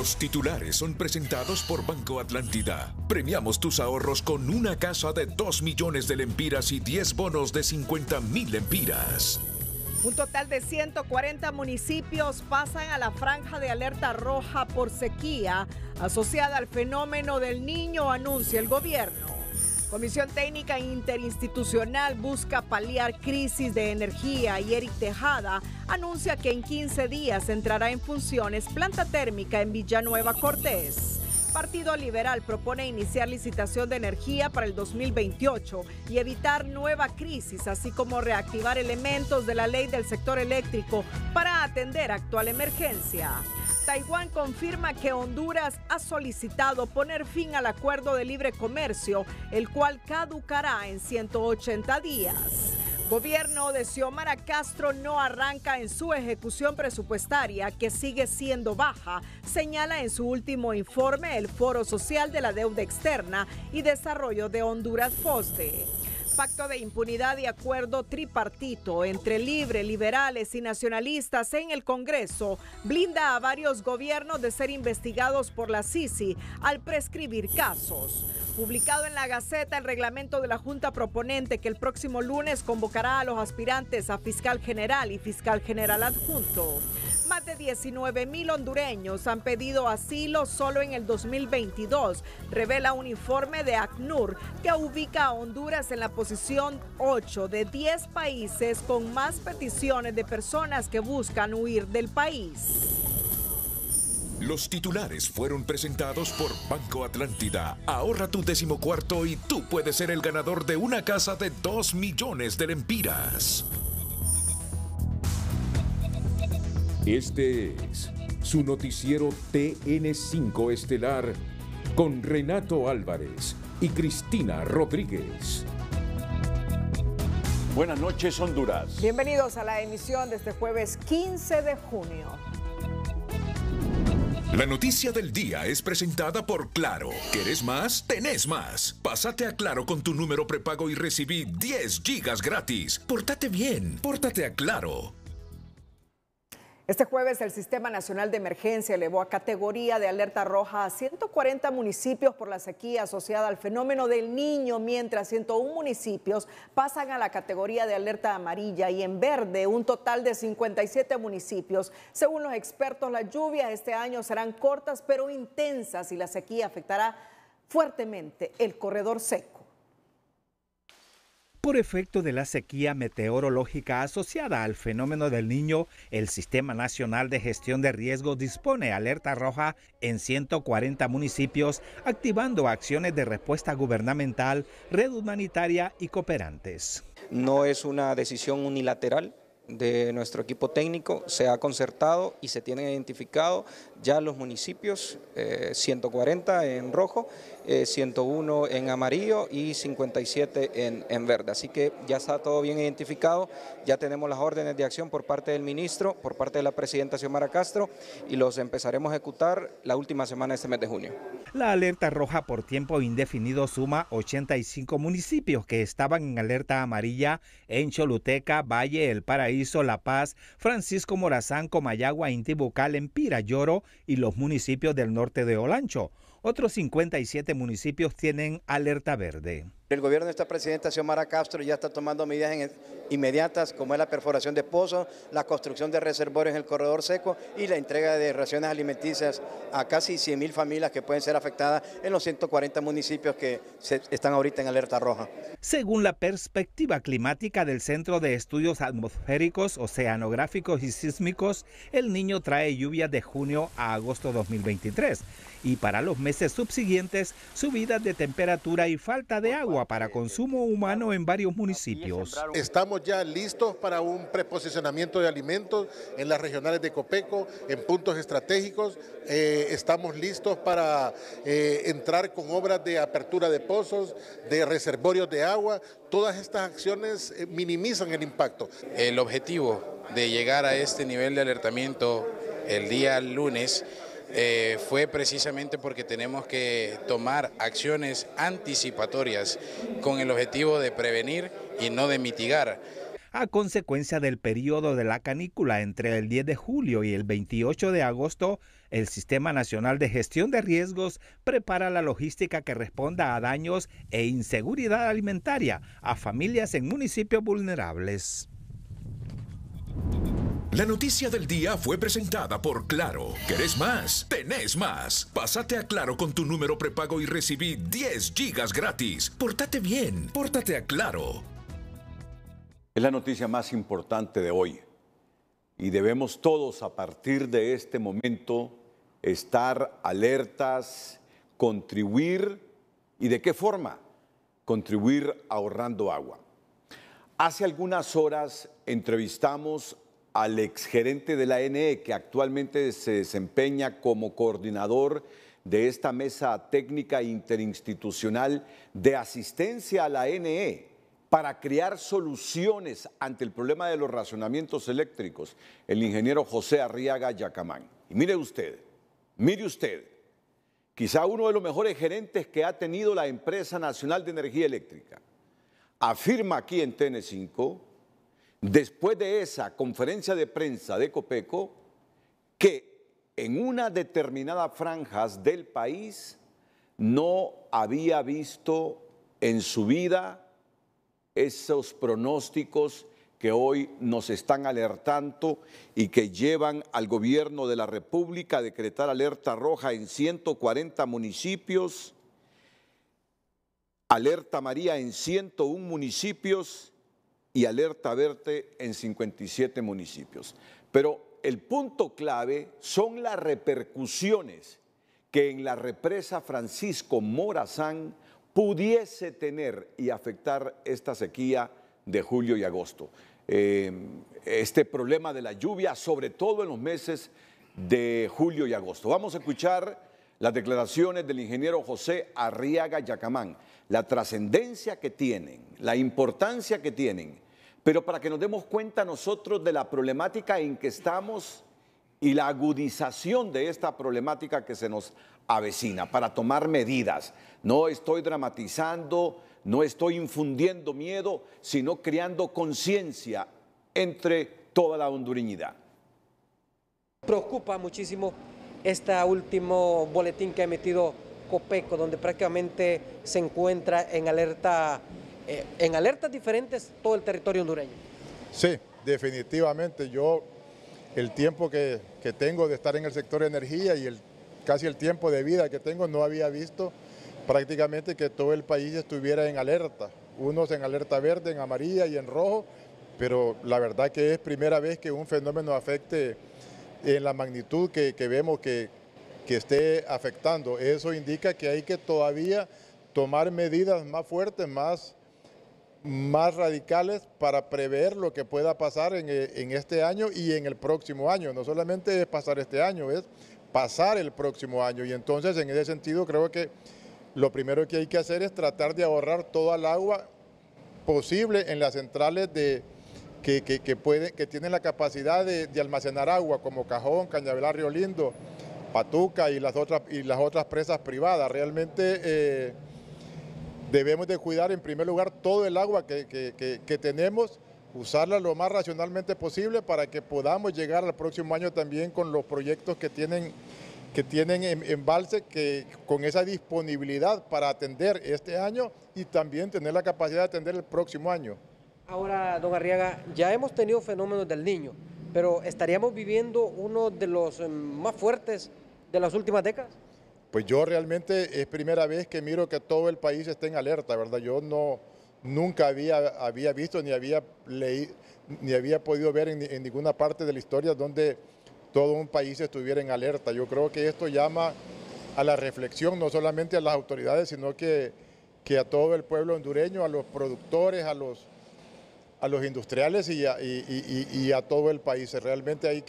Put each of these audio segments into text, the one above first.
Los titulares son presentados por Banco Atlántida. Premiamos tus ahorros con una casa de 2 millones de lempiras y 10 bonos de 50.000 lempiras. Un total de 140 municipios pasan a la franja de alerta roja por sequía asociada al fenómeno del Niño, anuncia el gobierno. Comisión Técnica Interinstitucional busca paliar crisis de energía y Eric Tejada anuncia que en 15 días entrará en funciones planta térmica en Villanueva Cortés. Partido Liberal propone iniciar licitación de energía para el 2028 y evitar nueva crisis, así como reactivar elementos de la ley del sector eléctrico para atender actual emergencia. Taiwán confirma que Honduras ha solicitado poner fin al acuerdo de libre comercio, el cual caducará en 180 días. Gobierno de Xiomara Castro no arranca en su ejecución presupuestaria, que sigue siendo baja, señala en su último informe el Foro Social de la Deuda Externa y Desarrollo de Honduras, FOSDE. Pacto de impunidad y acuerdo tripartito entre Libre, liberales y nacionalistas en el Congreso blinda a varios gobiernos de ser investigados por la CICI al prescribir casos. Publicado en la Gaceta el reglamento de la Junta Proponente que el próximo lunes convocará a los aspirantes a fiscal general y fiscal general adjunto. Más de 19,000 hondureños han pedido asilo solo en el 2022, revela un informe de ACNUR que ubica a Honduras en la posición 8 de 10 países con más peticiones de personas que buscan huir del país. Los titulares fueron presentados por Banco Atlántida. Ahorra tu 14º y tú puedes ser el ganador de una casa de 2 millones de lempiras. Este es su noticiero TN5 Estelar con Renato Álvarez y Cristina Rodríguez. Buenas noches, Honduras. Bienvenidos a la emisión de este jueves 15 de junio. La noticia del día es presentada por Claro. ¿Querés más? Tenés más. Pásate a Claro con tu número prepago y recibí 10 gigas gratis. Pórtate bien, pórtate a Claro. Este jueves el Sistema Nacional de Emergencia elevó a categoría de alerta roja a 140 municipios por la sequía asociada al fenómeno del Niño, mientras 101 municipios pasan a la categoría de alerta amarilla y en verde un total de 57 municipios. Según los expertos, las lluvias este año serán cortas pero intensas y la sequía afectará fuertemente el corredor seco. Por efecto de la sequía meteorológica asociada al fenómeno del Niño, el Sistema Nacional de Gestión de Riesgos dispone alerta roja en 140 municipios, activando acciones de respuesta gubernamental, red humanitaria y cooperantes. No es una decisión unilateral de nuestro equipo técnico, se ha concertado y se tienen identificado ya los municipios, 140 en rojo, 101 en amarillo y 57 en verde. Así que ya está todo bien identificado, ya tenemos las órdenes de acción por parte del ministro, por parte de la presidenta Xiomara Castro y los empezaremos a ejecutar la última semana de este mes de junio. La alerta roja por tiempo indefinido suma 85 municipios que estaban en alerta amarilla en Choluteca, Valle, El Paraíso, La Paz, Francisco Morazán, Comayagua, Intibucal, Empira, Lloro y los municipios del norte de Olancho. Otros 57 municipios tienen alerta verde. El gobierno de esta presidenta Xiomara Castro ya está tomando medidas inmediatas como es la perforación de pozos, la construcción de reservorios en el corredor seco y la entrega de raciones alimenticias a casi 100,000 familias que pueden ser afectadas en los 140 municipios que están ahorita en alerta roja. Según la perspectiva climática del Centro de Estudios Atmosféricos, Oceanográficos y Sísmicos, el Niño trae lluvias de junio a agosto 2023 y para los meses subsiguientes subidas de temperatura y falta de agua para consumo humano en varios municipios. Estamos ya listos para un preposicionamiento de alimentos en las regionales de Copeco, en puntos estratégicos. Estamos listos para entrar con obras de apertura de pozos, de reservorios de agua. Todas estas acciones minimizan el impacto. El objetivo de llegar a este nivel de alertamiento el día lunes fue precisamente porque tenemos que tomar acciones anticipatorias con el objetivo de prevenir y no de mitigar. a consecuencia del periodo de la canícula entre el 10 de julio y el 28 de agosto. El Sistema Nacional de Gestión de Riesgos prepara la logística que responda a daños e inseguridad alimentaria a familias en municipios vulnerables. La noticia del día fue presentada por Claro. ¿Querés más? ¡Tenés más! Pásate a Claro con tu número prepago y recibí 10 gigas gratis. Pórtate bien, pórtate a Claro. Es la noticia más importante de hoy y debemos todos a partir de este momento estar alertas, contribuir. ¿Y de qué forma? Contribuir ahorrando agua. Hace algunas horas entrevistamos al exgerente de la ANE, que actualmente se desempeña como coordinador de esta mesa técnica interinstitucional de asistencia a la ANE para crear soluciones ante el problema de los racionamientos eléctricos, el ingeniero José Arriaga Yacamán. Y mire usted, quizá uno de los mejores gerentes que ha tenido la Empresa Nacional de Energía Eléctrica, afirma aquí en TN5, después de esa conferencia de prensa de Copeco, que en una determinada franjas del país no había visto en su vida esos pronósticos que hoy nos están alertando y que llevan al gobierno de la República a decretar alerta roja en 140 municipios, alerta amarilla en 101 municipios y alerta verde en 57 municipios. Pero el punto clave son las repercusiones que en la represa Francisco Morazán pudiese tener y afectar esta sequía de julio y agosto. Este problema de la lluvia, sobre todo en los meses de julio y agosto. Vamos a escuchar las declaraciones del ingeniero José Arriaga Yacamán, la trascendencia que tienen, la importancia que tienen, pero para que nos demos cuenta nosotros de la problemática en que estamos y la agudización de esta problemática que se nos avecina, para tomar medidas. No estoy dramatizando, no estoy infundiendo miedo, sino creando conciencia entre toda la hondureñidad. Preocupa muchísimo este último boletín que ha emitido Copeco, donde prácticamente se encuentra en alertas diferentes todo el territorio hondureño. Sí, definitivamente. Yo, el tiempo que tengo de estar en el sector de energía y casi el tiempo de vida que tengo, no había visto prácticamente que todo el país estuviera en alerta. Unos en alerta verde, en amarilla y en rojo, pero la verdad que es primera vez que un fenómeno afecte en la magnitud que vemos que esté afectando. Eso indica que hay que todavía tomar medidas más fuertes, más radicales para prever lo que pueda pasar en este año y en el próximo año. No solamente es pasar este año, es pasar el próximo año. Y entonces, en ese sentido, creo que lo primero que hay que hacer es tratar de ahorrar toda el agua posible en las centrales que tienen la capacidad de almacenar agua, como Cajón, Cañaveral, Río Lindo, Patuca y las otras presas privadas. Realmente debemos de cuidar en primer lugar todo el agua que tenemos, usarla lo más racionalmente posible para que podamos llegar al próximo año también con los proyectos que tienen embalse, con esa disponibilidad para atender este año y también tener la capacidad de atender el próximo año. Ahora, don Arriaga, ya hemos tenido fenómenos del Niño, pero ¿estaríamos viviendo uno de los más fuertes de las últimas décadas? Pues yo realmente es primera vez que miro que todo el país está en alerta, ¿verdad? Yo nunca había visto ni había leído, ni había podido ver en ninguna parte de la historia donde todo un país estuviera en alerta. Yo creo que esto llama a la reflexión, no solamente a las autoridades, sino que a todo el pueblo hondureño, a los productores, a los industriales y a todo el país. Realmente hay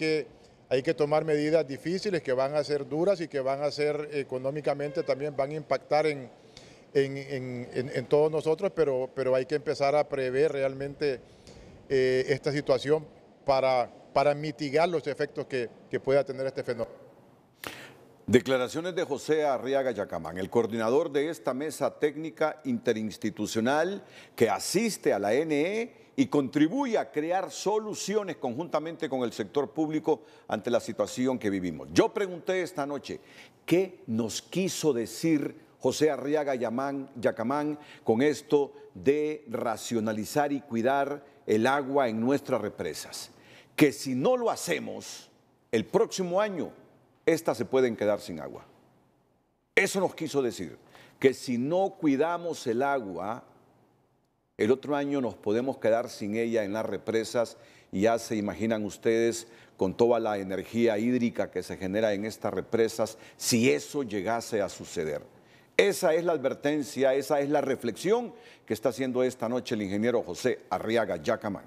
que tomar medidas difíciles que van a ser duras y que van a ser económicamente también van a impactar en todos nosotros, pero hay que empezar a prever realmente esta situación para mitigar los efectos que pueda tener este fenómeno. Declaraciones de José Arriaga Yacamán, el coordinador de esta mesa técnica interinstitucional que asiste a la ANE y contribuya a crear soluciones conjuntamente con el sector público ante la situación que vivimos. Yo pregunté esta noche, ¿qué nos quiso decir José Arriaga Yacamán con esto de racionalizar y cuidar el agua en nuestras represas? Que si no lo hacemos, el próximo año, estas se pueden quedar sin agua. Eso nos quiso decir, que si no cuidamos el agua, el otro año nos podemos quedar sin ella en las represas y ya se imaginan ustedes con toda la energía hídrica que se genera en estas represas, si eso llegase a suceder. Esa es la advertencia, esa es la reflexión que está haciendo esta noche el ingeniero José Arriaga Yacamán.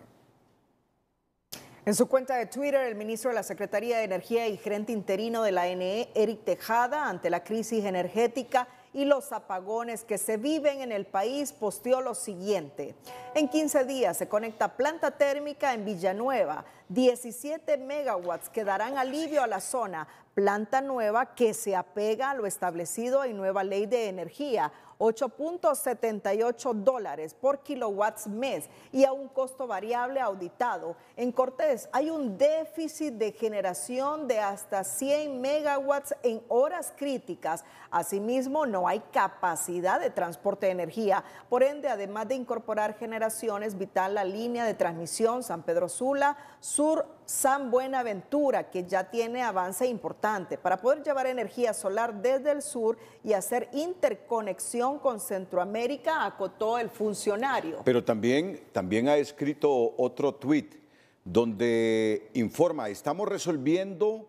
En su cuenta de Twitter, el ministro de la Secretaría de Energía y gerente interino de la ANE, Eric Tejada, ante la crisis energética y los apagones que se viven en el país, posteó lo siguiente. En 15 días se conecta planta térmica en Villanueva, 17 megawatts que darán alivio a la zona. Planta nueva que se apega a lo establecido en nueva ley de energía, $8.78 por kilowatts mes y a un costo variable auditado. En Cortés hay un déficit de generación de hasta 100 megawatts en horas críticas. Asimismo, no hay capacidad de transporte de energía. Por ende, además de incorporar generaciones, vital la línea de transmisión San Pedro Sula, Sur San Buenaventura, que ya tiene avance importante para poder llevar energía solar desde el sur y hacer interconexión con Centroamérica, acotó el funcionario. Pero también ha escrito otro tuit donde informa, estamos resolviendo,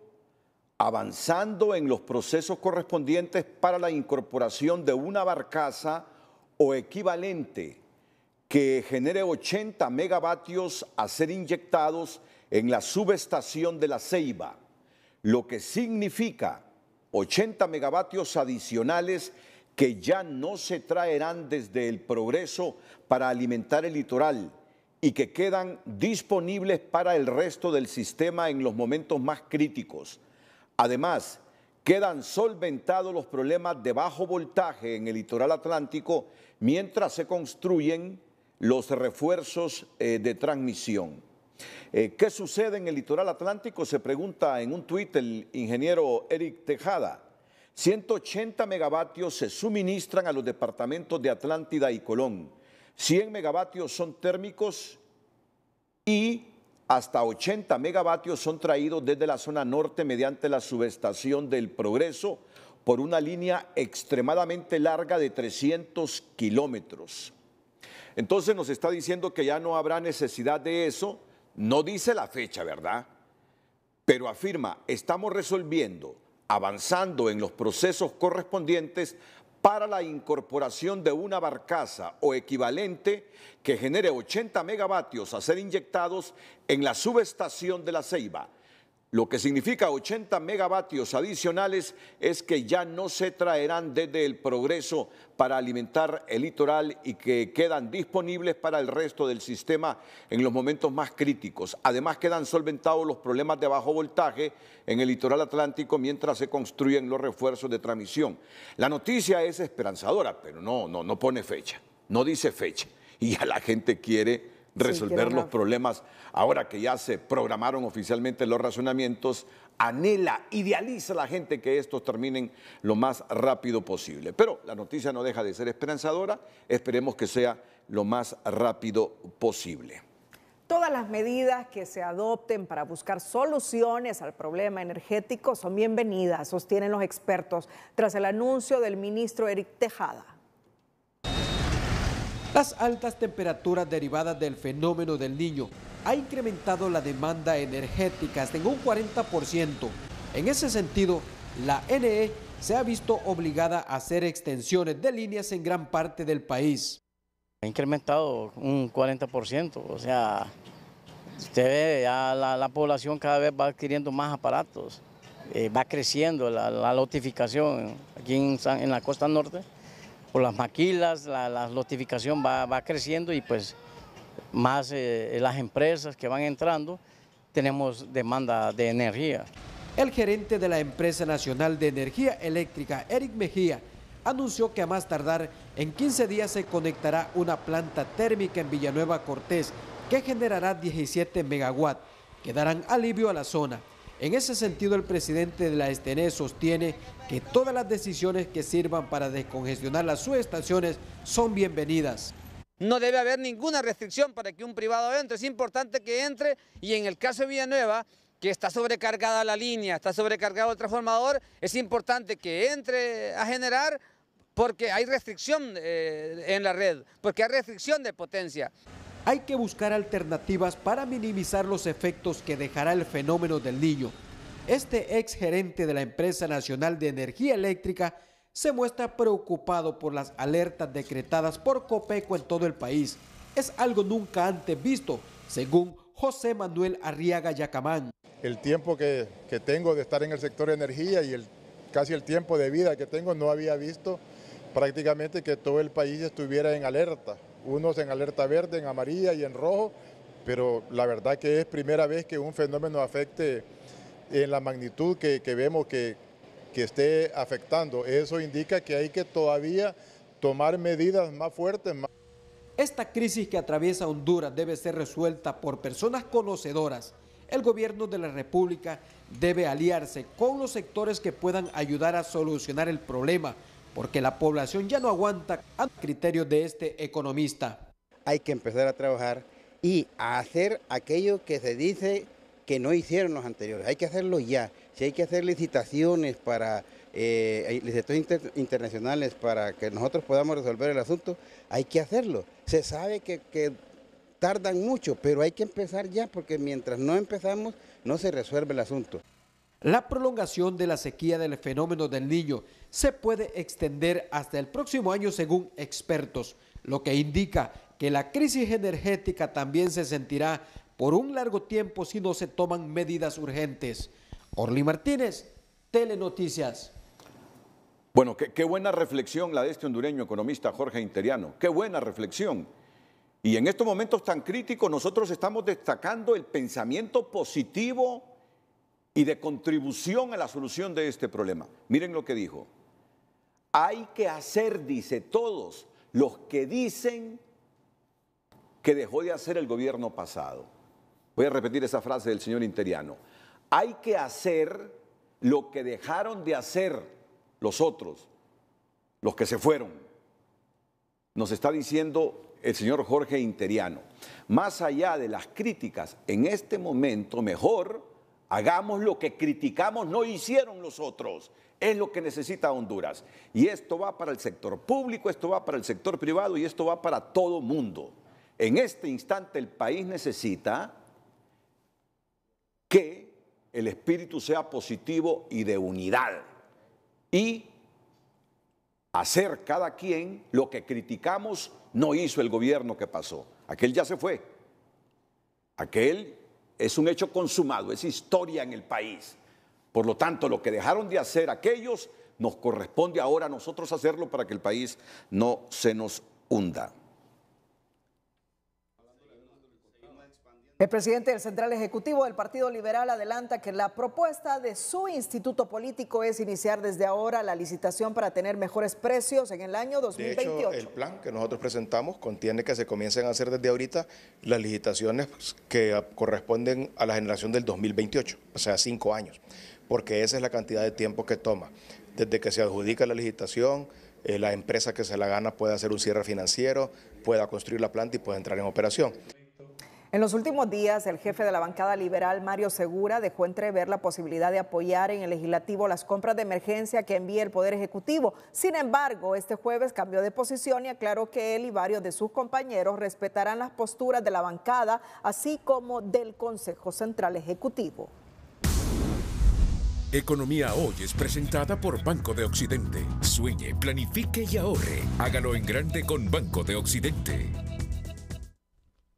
avanzando en los procesos correspondientes para la incorporación de una barcaza o equivalente que genere 80 megavatios a ser inyectados en la subestación de La Ceiba, lo que significa 80 megavatios adicionales que ya no se traerán desde el Progreso para alimentar el litoral y que quedan disponibles para el resto del sistema en los momentos más críticos. Además, quedan solventados los problemas de bajo voltaje en el litoral atlántico mientras se construyen los refuerzos de transmisión. ¿Qué sucede en el litoral atlántico? Se pregunta en un tuit el ingeniero Eric Tejada. 180 megavatios se suministran a los departamentos de Atlántida y Colón. 100 megavatios son térmicos y hasta 80 megavatios son traídos desde la zona norte mediante la subestación del Progreso por una línea extremadamente larga de 300 kilómetros. Entonces nos está diciendo que ya no habrá necesidad de eso. No dice la fecha, ¿verdad? Pero afirma, estamos resolviendo, avanzando en los procesos correspondientes para la incorporación de una barcaza o equivalente que genere 80 megavatios a ser inyectados en la subestación de La Ceiba. Lo que significa 80 megavatios adicionales es que ya no se traerán desde el Progreso para alimentar el litoral y que quedan disponibles para el resto del sistema en los momentos más críticos. Además, quedan solventados los problemas de bajo voltaje en el litoral atlántico mientras se construyen los refuerzos de transmisión. La noticia es esperanzadora, pero no pone fecha, no dice fecha. Y ya la gente quiere resolver los problemas. Ahora que ya se programaron oficialmente los racionamientos, anhela, idealiza la gente que estos terminen lo más rápido posible. Pero la noticia no deja de ser esperanzadora, esperemos que sea lo más rápido posible. Todas las medidas que se adopten para buscar soluciones al problema energético son bienvenidas, sostienen los expertos, tras el anuncio del ministro Eric Tejada. Las altas temperaturas derivadas del fenómeno del Niño ha incrementado la demanda energética hasta en un 40%. En ese sentido, la ANE se ha visto obligada a hacer extensiones de líneas en gran parte del país. Ha incrementado un 40%, o sea, usted ve, ya la población cada vez va adquiriendo más aparatos, va creciendo la lotificación aquí en la costa norte. Por las maquilas, la lotificación va creciendo y pues más las empresas que van entrando, tenemos demanda de energía. El gerente de la Empresa Nacional de Energía Eléctrica, Eric Mejía, anunció que a más tardar en 15 días se conectará una planta térmica en Villanueva Cortés que generará 17 megawatts, que darán alivio a la zona. En ese sentido, el presidente de la STN sostiene que todas las decisiones que sirvan para descongestionar las subestaciones son bienvenidas. No debe haber ninguna restricción para que un privado entre, es importante que entre, y en el caso de Villanueva, que está sobrecargada la línea, está sobrecargado el transformador, es importante que entre a generar porque hay restricción en la red, porque hay restricción de potencia. Hay que buscar alternativas para minimizar los efectos que dejará el fenómeno del Niño. Este ex gerente de la Empresa Nacional de Energía Eléctrica se muestra preocupado por las alertas decretadas por Copeco en todo el país. Es algo nunca antes visto, según José Manuel Arriaga Yacamán. El tiempo que tengo de estar en el sector de energía y casi el tiempo de vida que tengo, no había visto prácticamente que todo el país estuviera en alerta. Unos en alerta verde, en amarilla y en rojo, pero la verdad que es primera vez que un fenómeno afecte en la magnitud que vemos que esté afectando. Eso indica que hay que todavía tomar medidas más fuertes. Esta crisis que atraviesa Honduras debe ser resuelta por personas conocedoras. El gobierno de la República debe aliarse con los sectores que puedan ayudar a solucionar el problema, porque la población ya no aguanta a criterios de este economista. Hay que empezar a trabajar y a hacer aquello que se dice que no hicieron los anteriores. Hay que hacerlo ya. Si hay que hacer licitaciones para licitaciones internacionales para que nosotros podamos resolver el asunto, hay que hacerlo. Se sabe que tardan mucho, pero hay que empezar ya, porque mientras no empezamos, no se resuelve el asunto. La prolongación de la sequía del fenómeno del Niño se puede extender hasta el próximo año según expertos, lo que indica que la crisis energética también se sentirá por un largo tiempo si no se toman medidas urgentes. Orly Martínez, Telenoticias. Bueno, qué buena reflexión la de este hondureño economista Jorge Interiano, qué buena reflexión. Y en estos momentos tan críticos nosotros estamos destacando el pensamiento positivo y de contribución a la solución de este problema. Miren lo que dijo. Hay que hacer, dice, todos los que dicen que dejó de hacer el gobierno pasado. Voy a repetir esa frase del señor Interiano. Hay que hacer lo que dejaron de hacer los otros, los que se fueron. Nos está diciendo el señor Jorge Interiano. Más allá de las críticas, en este momento mejor hagamos lo que criticamos no hicieron los otros. Es lo que necesita Honduras. Y esto va para el sector público, esto va para el sector privado y esto va para todo mundo. En este instante el país necesita que el espíritu sea positivo y de unidad. Y hacer cada quien lo que criticamos no hizo el gobierno que pasó. Aquel ya se fue. Aquel es un hecho consumado, es historia en el país. Por lo tanto, lo que dejaron de hacer aquellos, nos corresponde ahora a nosotros hacerlo para que el país no se nos hunda. El presidente del Central Ejecutivo del Partido Liberal adelanta que la propuesta de su instituto político es iniciar desde ahora la licitación para tener mejores precios en el año 2028. De hecho, el plan que nosotros presentamos contiene que se comiencen a hacer desde ahorita las licitaciones que corresponden a la generación del 2028, o sea, 5 años, porque esa es la cantidad de tiempo que toma. Desde que se adjudica la licitación, la empresa que se la gana puede hacer un cierre financiero, pueda construir la planta y puede entrar en operación. En los últimos días, el jefe de la bancada liberal, Mario Segura, dejó entrever la posibilidad de apoyar en el legislativo las compras de emergencia que envíe el Poder Ejecutivo. Sin embargo, este jueves cambió de posición y aclaró que él y varios de sus compañeros respetarán las posturas de la bancada, así como del Consejo Central Ejecutivo. Economía Hoy es presentada por Banco de Occidente. Sueñe, planifique y ahorre. Hágalo en grande con Banco de Occidente.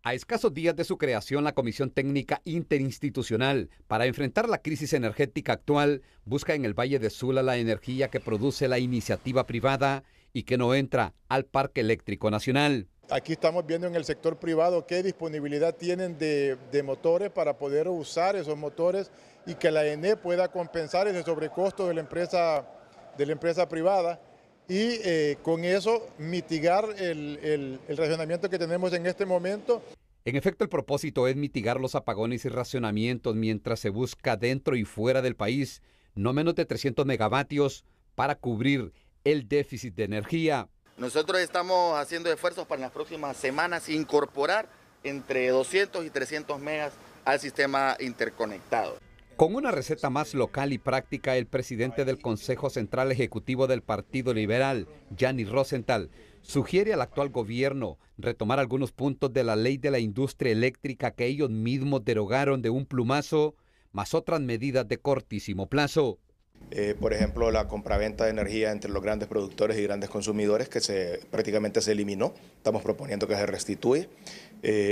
A escasos días de su creación, la Comisión Técnica Interinstitucional para enfrentar la crisis energética actual busca en el Valle de Sula la energía que produce la iniciativa privada y que no entra al Parque Eléctrico Nacional. Aquí estamos viendo en el sector privado qué disponibilidad tienen de motores para poder usar esos motores y que la ENE pueda compensar ese sobrecosto de la empresa privada y con eso mitigar el racionamiento que tenemos en este momento. En efecto, el propósito es mitigar los apagones y racionamientos mientras se busca dentro y fuera del país no menos de 300 megavatios para cubrir el déficit de energía. Nosotros estamos haciendo esfuerzos para en las próximas semanas incorporar entre 200 y 300 megas al sistema interconectado. Con una receta más local y práctica, el presidente del Consejo Central Ejecutivo del Partido Liberal, Gianni Rosenthal, sugiere al actual gobierno retomar algunos puntos de la ley de la industria eléctrica que ellos mismos derogaron de un plumazo, más otras medidas de cortísimo plazo. Por ejemplo, la compraventa de energía entre los grandes productores y grandes consumidores, que prácticamente se eliminó. Estamos proponiendo que se restituya.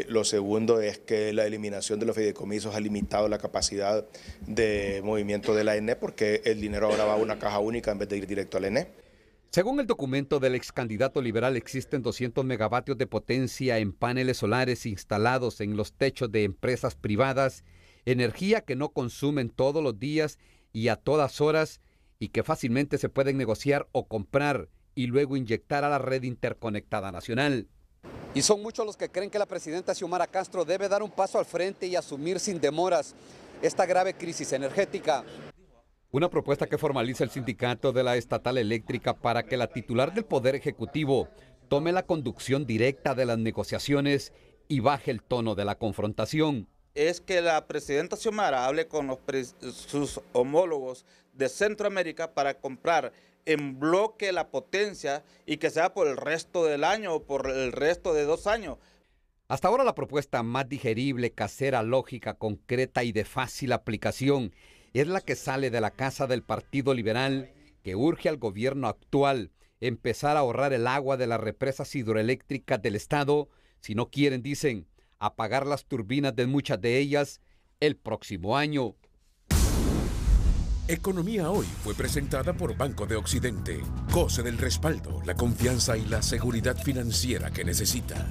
Lo segundo es que la eliminación de los fideicomisos ha limitado la capacidad de movimiento de la ENE, porque el dinero ahora va a una caja única en vez de ir directo a la ENE. Según el documento del ex candidato liberal, existen 200 megavatios de potencia en paneles solares instalados en los techos de empresas privadas, energía que no consumen todos los días y a todas horas y que fácilmente se pueden negociar o comprar y luego inyectar a la red interconectada nacional. Y son muchos los que creen que la presidenta Xiomara Castro debe dar un paso al frente y asumir sin demoras esta grave crisis energética. Una propuesta que formaliza el sindicato de la estatal eléctrica para que la titular del Poder Ejecutivo tome la conducción directa de las negociaciones y baje el tono de la confrontación. Es que la presidenta Xiomara hable con sus homólogos de Centroamérica para comprar en bloque la potencia y que sea por el resto del año o por el resto de 2 años. Hasta ahora la propuesta más digerible, casera, lógica, concreta y de fácil aplicación es la que sale de la casa del Partido Liberal, que urge al gobierno actual empezar a ahorrar el agua de las represas hidroeléctricas del Estado, si no quieren, dicen, apagar las turbinas de muchas de ellas el próximo año. Economía Hoy fue presentada por Banco de Occidente. Goce del respaldo, la confianza y la seguridad financiera que necesita.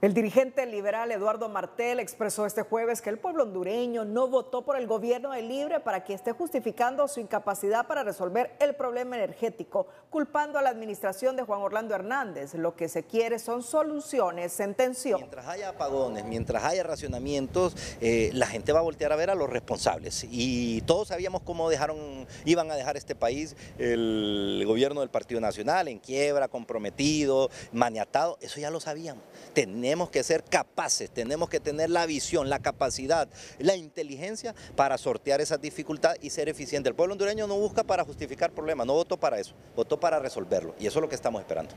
El dirigente liberal Eduardo Martel expresó este jueves que el pueblo hondureño no votó por el gobierno de Libre para que esté justificando su incapacidad para resolver el problema energético, culpando a la administración de Juan Orlando Hernández. Lo que se quiere son soluciones, sentenció. Mientras haya apagones, mientras haya racionamientos, la gente va a voltear a ver a los responsables. Y todos sabíamos cómo iban a dejar este país, el gobierno del Partido Nacional, en quiebra, comprometido, maniatado. Eso ya lo sabíamos. Tenemos que ser capaces, tenemos que tener la visión, la capacidad, la inteligencia para sortear esas dificultades y ser eficiente. El pueblo hondureño no busca para justificar problemas, no votó para eso, votó para resolverlo y eso es lo que estamos esperando.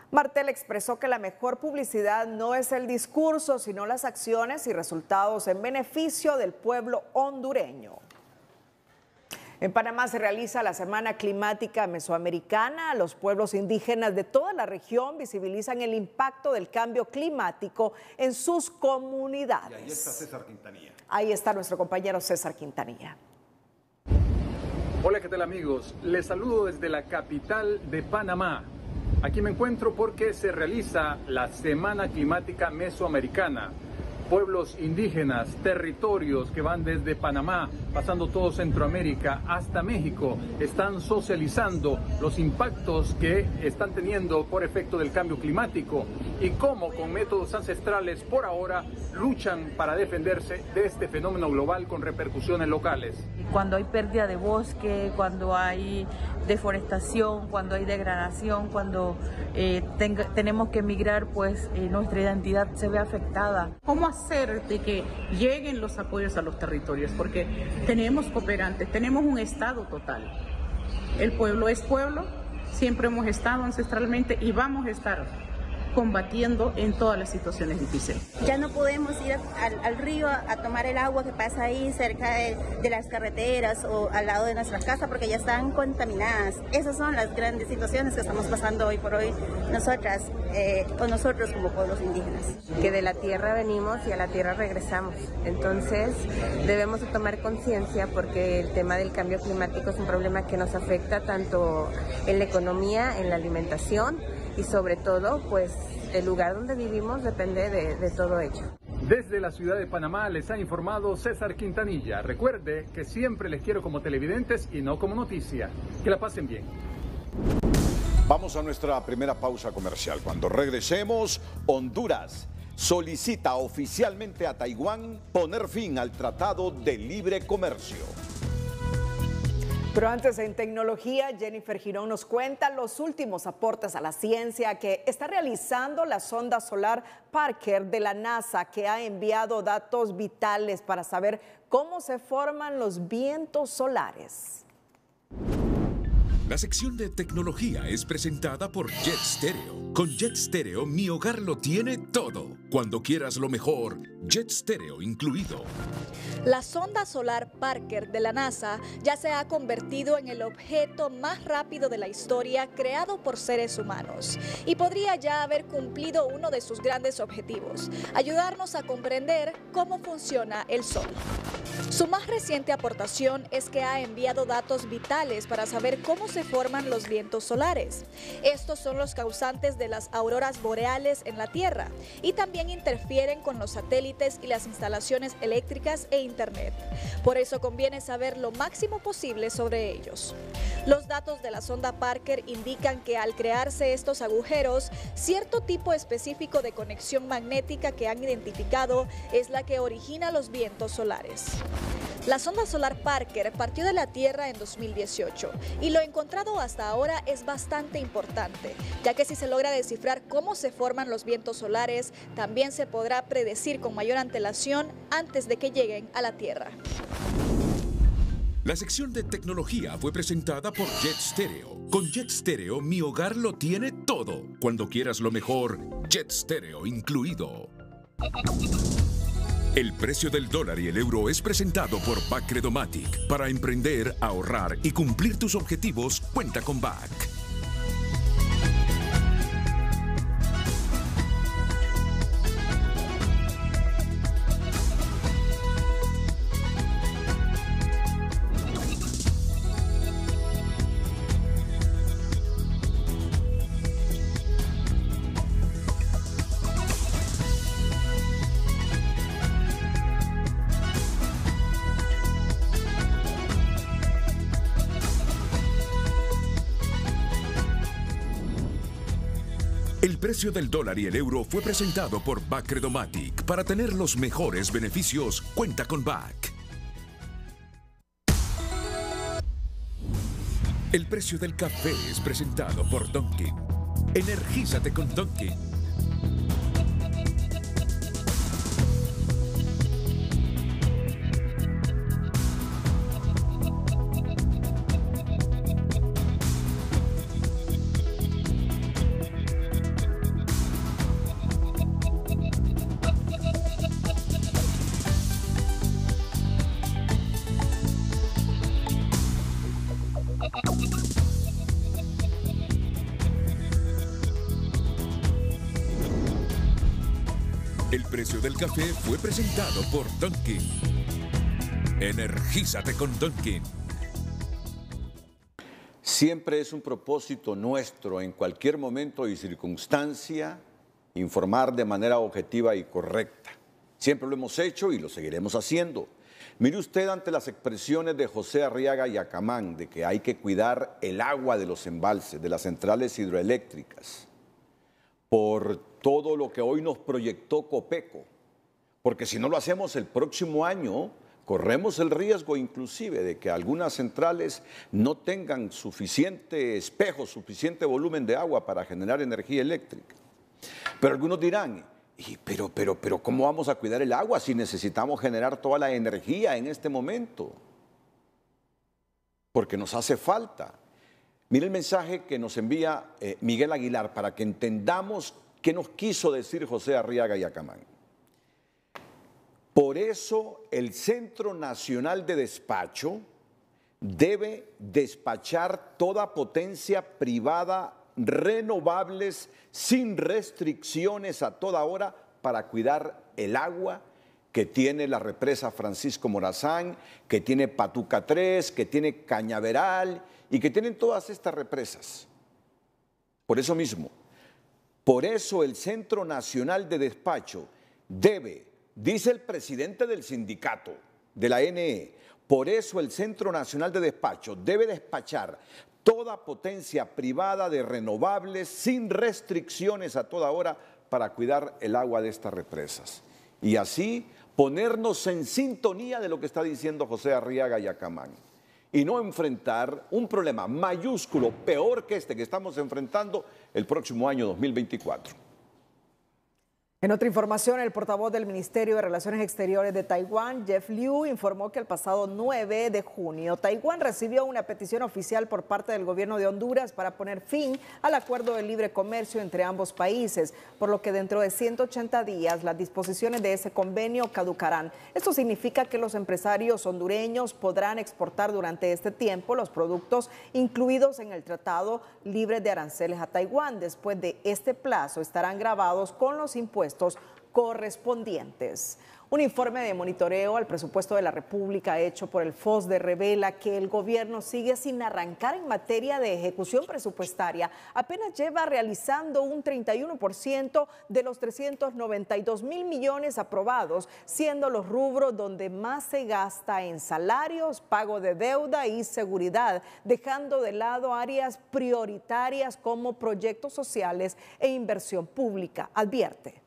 Martel expresó que la mejor publicidad no es el discurso, sino las acciones y resultados en beneficio del pueblo hondureño. En Panamá se realiza la Semana Climática Mesoamericana. Los pueblos indígenas de toda la región visibilizan el impacto del cambio climático en sus comunidades. Y ahí está César Quintanilla. Ahí está nuestro compañero César Quintanilla. Hola, ¿qué tal amigos? Les saludo desde la capital de Panamá. Aquí me encuentro porque se realiza la Semana Climática Mesoamericana. Pueblos indígenas, territorios que van desde Panamá, pasando todo Centroamérica hasta México, están socializando los impactos que están teniendo por efecto del cambio climático y cómo con métodos ancestrales por ahora luchan para defenderse de este fenómeno global con repercusiones locales. Cuando hay pérdida de bosque, cuando hay deforestación, cuando hay degradación, cuando tenemos que emigrar, pues nuestra identidad se ve afectada. ¿Cómo hacer de que lleguen los apoyos a los territorios? Porque tenemos cooperantes, tenemos un Estado total. El pueblo es pueblo, siempre hemos estado ancestralmente y vamos a estar combatiendo en todas las situaciones difíciles. Ya no podemos ir al río a tomar el agua que pasa ahí cerca de las carreteras o al lado de nuestras casas porque ya están contaminadas. Esas son las grandes situaciones que estamos pasando hoy por hoy nosotras o nosotros como pueblos indígenas. Que de la tierra venimos y a la tierra regresamos. Entonces debemos de tomar conciencia porque el tema del cambio climático es un problema que nos afecta tanto en la economía, en la alimentación y sobre todo, pues, el lugar donde vivimos depende de todo ello. Desde la ciudad de Panamá les ha informado César Quintanilla. Recuerde que siempre les quiero como televidentes y no como noticia. Que la pasen bien. Vamos a nuestra primera pausa comercial. Cuando regresemos, Honduras solicita oficialmente a Taiwán poner fin al Tratado de Libre Comercio. Pero antes, en tecnología, Jennifer Girón nos cuenta los últimos aportes a la ciencia que está realizando la sonda solar Parker de la NASA, que ha enviado datos vitales para saber cómo se forman los vientos solares. La sección de tecnología es presentada por Jet Stereo. Con Jet Stereo, mi hogar lo tiene todo. Cuando quieras lo mejor, Jet Stereo incluido. La sonda solar Parker de la NASA ya se ha convertido en el objeto más rápido de la historia creado por seres humanos y podría ya haber cumplido uno de sus grandes objetivos, ayudarnos a comprender cómo funciona el Sol. Su más reciente aportación es que ha enviado datos vitales para saber cómo se forman los vientos solares. Estos son los causantes de las auroras boreales en la Tierra y también interfieren con los satélites y las instalaciones eléctricas e Internet. Por eso conviene saber lo máximo posible sobre ellos. Los datos de la sonda Parker indican que al crearse estos agujeros, cierto tipo específico de conexión magnética que han identificado es la que origina los vientos solares. La sonda solar Parker partió de la Tierra en 2018 y lo encontrado hasta ahora es bastante importante, ya que si se logra descifrar cómo se forman los vientos solares, también se podrá predecir con mayor antelación antes de que lleguen a la Tierra. La sección de tecnología fue presentada por Jet Stereo. Con Jet Stereo, mi hogar lo tiene todo. Cuando quieras lo mejor, Jet Stereo incluido. El precio del dólar y el euro es presentado por Bacredomatic. Para emprender, ahorrar y cumplir tus objetivos, cuenta con BAC. El precio del dólar y el euro fue presentado por Bacredomatic. Para tener los mejores beneficios, cuenta con BAC. El precio del café es presentado por Dunkin'. Energízate con Dunkin'. El precio del café fue presentado por Dunkin'. Energízate con Dunkin'. Siempre es un propósito nuestro, en cualquier momento y circunstancia, informar de manera objetiva y correcta. Siempre lo hemos hecho y lo seguiremos haciendo. Mire usted ante las expresiones de José Arriaga Yacamán de que hay que cuidar el agua de los embalses, de las centrales hidroeléctricas, por todo lo que hoy nos proyectó Copeco, porque si no lo hacemos el próximo año, corremos el riesgo inclusive de que algunas centrales no tengan suficiente espejo, suficiente volumen de agua para generar energía eléctrica. Pero algunos dirán, pero ¿cómo vamos a cuidar el agua si necesitamos generar toda la energía en este momento? Porque nos hace falta. Mire el mensaje que nos envía Miguel Aguilar para que entendamos qué nos quiso decir José Arriaga Yacamán. Por eso el Centro Nacional de Despacho debe despachar toda potencia privada renovables sin restricciones a toda hora para cuidar el agua que tiene la represa Francisco Morazán, que tiene Patuca 3, que tiene Cañaveral y que tienen todas estas represas. Por eso mismo, por eso el Centro Nacional de Despacho debe, dice el presidente del sindicato de la NE, por eso el Centro Nacional de Despacho debe despachar toda potencia privada de renovables sin restricciones a toda hora para cuidar el agua de estas represas. Y así ponernos en sintonía de lo que está diciendo José Arriaga Yacamán. Y no enfrentar un problema mayúsculo, peor que este que estamos enfrentando el próximo año 2024. En otra información, el portavoz del Ministerio de Relaciones Exteriores de Taiwán, Jeff Liu, informó que el pasado 9 de junio, Taiwán recibió una petición oficial por parte del gobierno de Honduras para poner fin al acuerdo de libre comercio entre ambos países, por lo que dentro de 180 días las disposiciones de ese convenio caducarán. Esto significa que los empresarios hondureños podrán exportar durante este tiempo los productos incluidos en el Tratado Libre de Aranceles a Taiwán. Después de este plazo estarán gravados con los impuestos correspondientes. Un informe de monitoreo al presupuesto de la República hecho por el FOSDE revela que el gobierno sigue sin arrancar en materia de ejecución presupuestaria. Apenas lleva realizando un 31% de los 392.000 millones aprobados, siendo los rubros donde más se gasta en salarios, pago de deuda y seguridad, dejando de lado áreas prioritarias como proyectos sociales e inversión pública, advierte.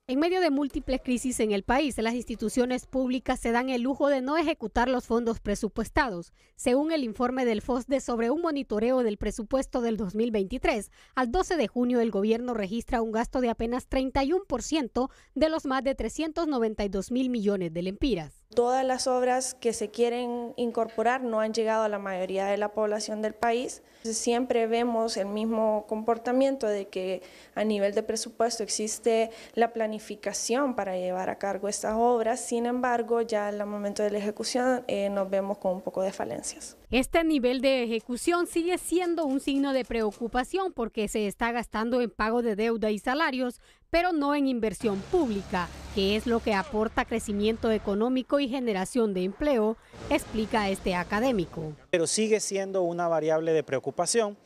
En medio de múltiples crisis en el país, las instituciones públicas se dan el lujo de no ejecutar los fondos presupuestados. Según el informe del FOSDE sobre un monitoreo del presupuesto del 2023, al 12 de junio el gobierno registra un gasto de apenas 31% de los más de 392.000 millones de lempiras. Todas las obras que se quieren incorporar no han llegado a la mayoría de la población del país. Siempre vemos el mismo comportamiento de que a nivel de presupuesto existe la planificación para llevar a cargo estas obras, sin embargo ya al momento de la ejecución nos vemos con un poco de falencias. Este nivel de ejecución sigue siendo un signo de preocupación porque se está gastando en pago de deuda y salarios, pero no en inversión pública, que es lo que aporta crecimiento económico y generación de empleo, explica este académico. Pero sigue siendo una variable de preocupación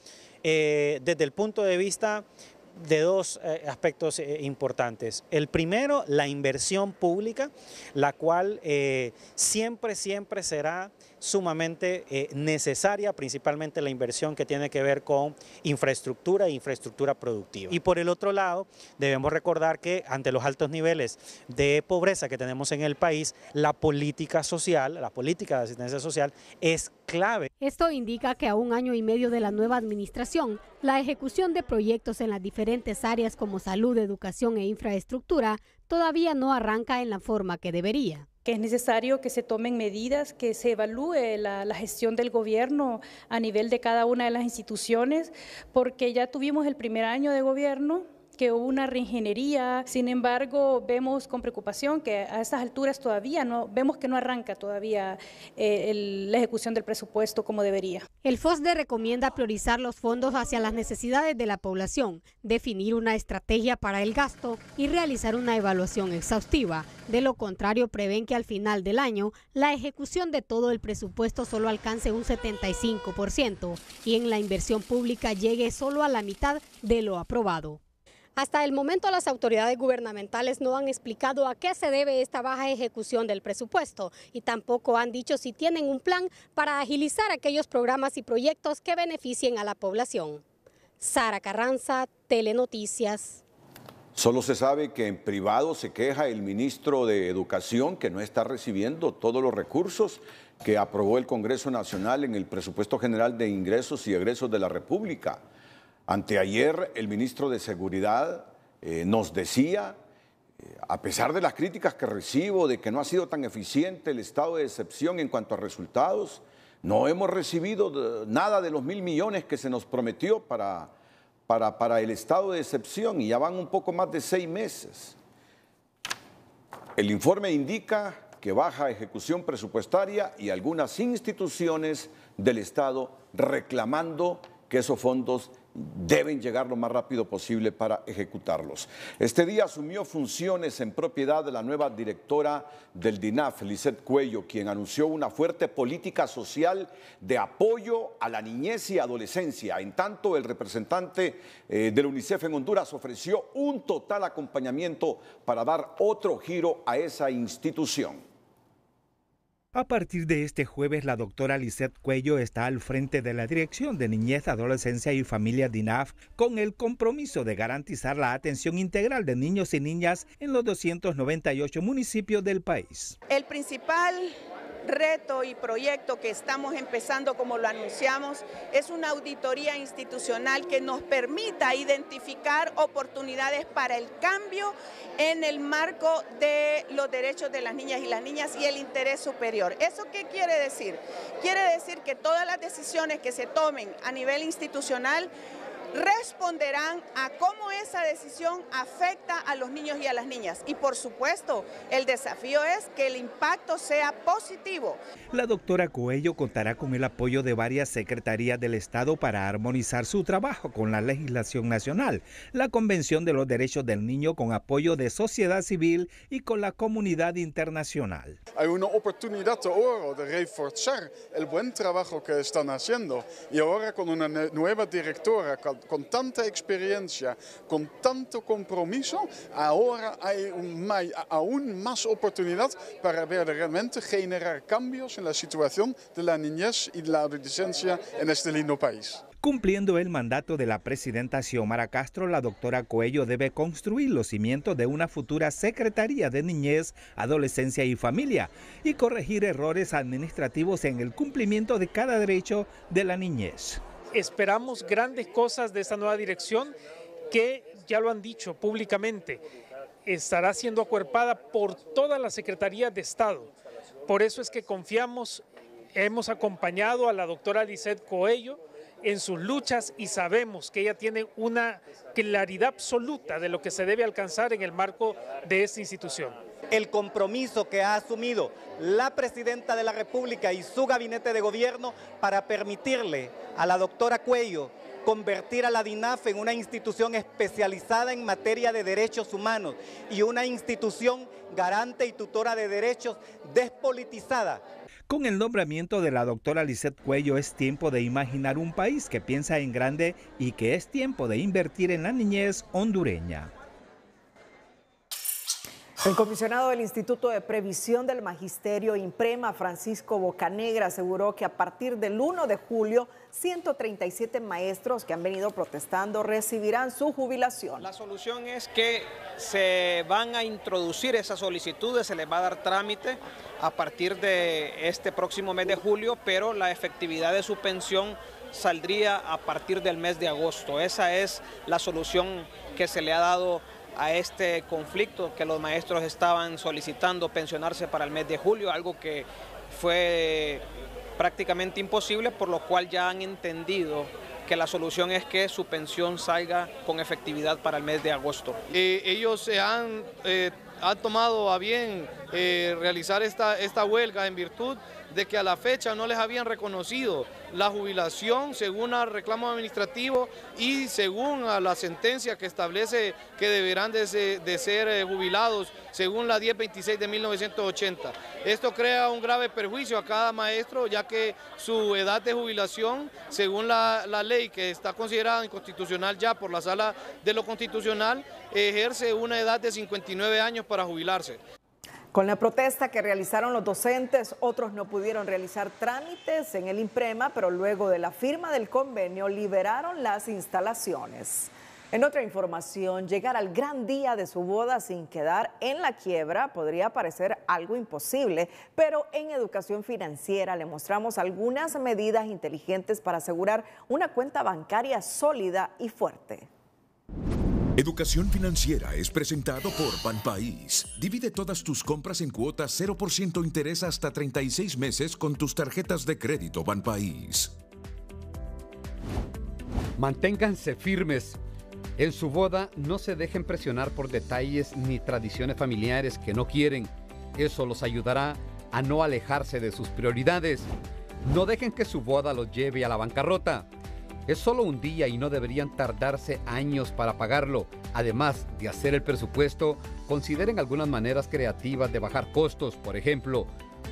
desde el punto de vista de dos aspectos importantes. El primero, la inversión pública, la cual siempre será sumamente necesaria, principalmente la inversión que tiene que ver con infraestructura e infraestructura productiva. Y por el otro lado, debemos recordar que ante los altos niveles de pobreza que tenemos en el país, la política social, la política de asistencia social es clave. Esto indica que a un año y medio de la nueva administración, la ejecución de proyectos en las diferentes áreas como salud, educación e infraestructura todavía no arranca en la forma que debería. Que es necesario que se tomen medidas, que se evalúe la gestión del gobierno a nivel de cada una de las instituciones, porque ya tuvimos el primer año de gobierno, que hubo una reingeniería, sin embargo vemos con preocupación que a estas alturas todavía vemos que no arranca todavía la ejecución del presupuesto como debería. El FOSDE recomienda priorizar los fondos hacia las necesidades de la población, definir una estrategia para el gasto y realizar una evaluación exhaustiva. De lo contrario, prevén que al final del año la ejecución de todo el presupuesto solo alcance un 75% y en la inversión pública llegue solo a la mitad de lo aprobado. Hasta el momento las autoridades gubernamentales no han explicado a qué se debe esta baja ejecución del presupuesto y tampoco han dicho si tienen un plan para agilizar aquellos programas y proyectos que beneficien a la población. Sara Carranza, Telenoticias. Solo se sabe que en privado se queja el ministro de Educación que no está recibiendo todos los recursos que aprobó el Congreso Nacional en el Presupuesto General de Ingresos y Egresos de la República. Anteayer el ministro de Seguridad nos decía, a pesar de las críticas que recibo de que no ha sido tan eficiente el estado de excepción en cuanto a resultados, no hemos recibido nada de los 1.000 millones que se nos prometió para el estado de excepción y ya van un poco más de 6 meses. El informe indica que baja ejecución presupuestaria y algunas instituciones del Estado reclamando que esos fondos deben llegar lo más rápido posible para ejecutarlos. Este día asumió funciones en propiedad de la nueva directora del DINAF, Lisette Cuello, quien anunció una fuerte política social de apoyo a la niñez y adolescencia. En tanto, el representante del UNICEF en Honduras ofreció un total acompañamiento para dar otro giro a esa institución. A partir de este jueves, la doctora Lisette Cuello está al frente de la Dirección de Niñez, Adolescencia y Familia DINAF con el compromiso de garantizar la atención integral de niños y niñas en los 298 municipios del país. El principal reto y proyecto que estamos empezando, como lo anunciamos, es una auditoría institucional que nos permita identificar oportunidades para el cambio en el marco de los derechos de las niñas y el interés superior. ¿Eso qué quiere decir? Quiere decir que todas las decisiones que se tomen a nivel institucional responderán a cómo esa decisión afecta a los niños y a las niñas. Y por supuesto, el desafío es que el impacto sea positivo. La doctora Cuello contará con el apoyo de varias secretarías del Estado para armonizar su trabajo con la legislación nacional, la Convención de los Derechos del Niño con apoyo de sociedad civil y con la comunidad internacional. Hay una oportunidad de oro de reforzar el buen trabajo que están haciendo y ahora con una nueva directora con tanta experiencia, con tanto compromiso, ahora hay aún más oportunidad para verdaderamente generar cambios en la situación de la niñez y de la adolescencia en este lindo país. Cumpliendo el mandato de la presidenta Xiomara Castro, la doctora Cuello debe construir los cimientos de una futura Secretaría de Niñez, Adolescencia y Familia y corregir errores administrativos en el cumplimiento de cada derecho de la niñez. Esperamos grandes cosas de esta nueva dirección que, ya lo han dicho públicamente, estará siendo acuerpada por todas las secretarías de Estado. Por eso es que confiamos, hemos acompañado a la doctora Lisette Cuello en sus luchas y sabemos que ella tiene una claridad absoluta de lo que se debe alcanzar en el marco de esta institución. El compromiso que ha asumido la Presidenta de la República y su gabinete de gobierno para permitirle a la doctora Cuello convertir a la DINAF en una institución especializada en materia de derechos humanos y una institución garante y tutora de derechos despolitizada. Con el nombramiento de la doctora Lisette Cuello es tiempo de imaginar un país que piensa en grande y que es tiempo de invertir en la niñez hondureña. El comisionado del Instituto de Previsión del Magisterio Imprema, Francisco Bocanegra, aseguró que a partir del 1 de julio, 137 maestros que han venido protestando recibirán su jubilación. La solución es que se van a introducir esas solicitudes, se les va a dar trámite a partir de este próximo mes de julio, pero la efectividad de su pensión saldría a partir del mes de agosto. Esa es la solución que se le ha dado a este conflicto, que los maestros estaban solicitando pensionarse para el mes de julio, algo que fue prácticamente imposible, por lo cual ya han entendido que la solución es que su pensión salga con efectividad para el mes de agosto. Ellos han tomado a bien realizar esta huelga en virtud de que a la fecha no les habían reconocido la jubilación según el reclamo administrativo y según a la sentencia que establece que deberán de ser jubilados según la 1026 de 1980. Esto crea un grave perjuicio a cada maestro, ya que su edad de jubilación, según la ley que está considerada inconstitucional ya por la Sala de lo Constitucional, ejerce una edad de 59 años para jubilarse. Con la protesta que realizaron los docentes, otros no pudieron realizar trámites en el Imprema, pero luego de la firma del convenio liberaron las instalaciones. En otra información, llegar al gran día de su boda sin quedar en la quiebra podría parecer algo imposible, pero en Educación Financiera le mostramos algunas medidas inteligentes para asegurar una cuenta bancaria sólida y fuerte. Educación Financiera es presentado por Banpaís. Divide todas tus compras en cuotas 0% interés hasta 36 meses con tus tarjetas de crédito Banpaís. Manténganse firmes. En su boda no se dejen presionar por detalles ni tradiciones familiares que no quieren. Eso los ayudará a no alejarse de sus prioridades. No dejen que su boda los lleve a la bancarrota. Es solo un día y no deberían tardarse años para pagarlo. Además de hacer el presupuesto, consideren algunas maneras creativas de bajar costos, por ejemplo,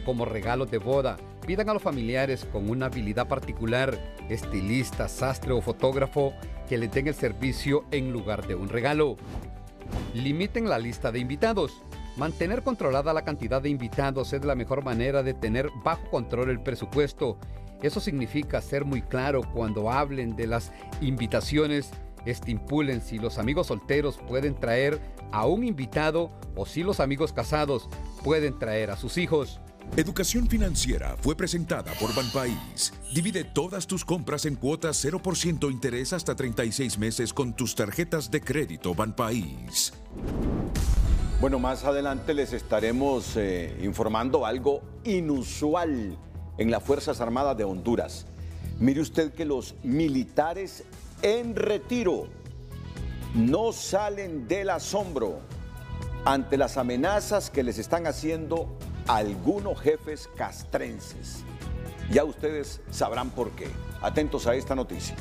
como regalos de boda. Pidan a los familiares con una habilidad particular, estilista, sastre o fotógrafo, que les den el servicio en lugar de un regalo. Limiten la lista de invitados. Mantener controlada la cantidad de invitados es la mejor manera de tener bajo control el presupuesto. Eso significa ser muy claro cuando hablen de las invitaciones. Estipulen si los amigos solteros pueden traer a un invitado o si los amigos casados pueden traer a sus hijos. Educación Financiera fue presentada por Banpaís. Divide todas tus compras en cuotas 0% interés hasta 36 meses con tus tarjetas de crédito Banpaís. Bueno, más adelante les estaremos informando algo inusual en las Fuerzas Armadas de Honduras. Mire usted que los militares en retiro no salen del asombro ante las amenazas que les están haciendo algunos jefes castrenses. Ya ustedes sabrán por qué. Atentos a esta noticia.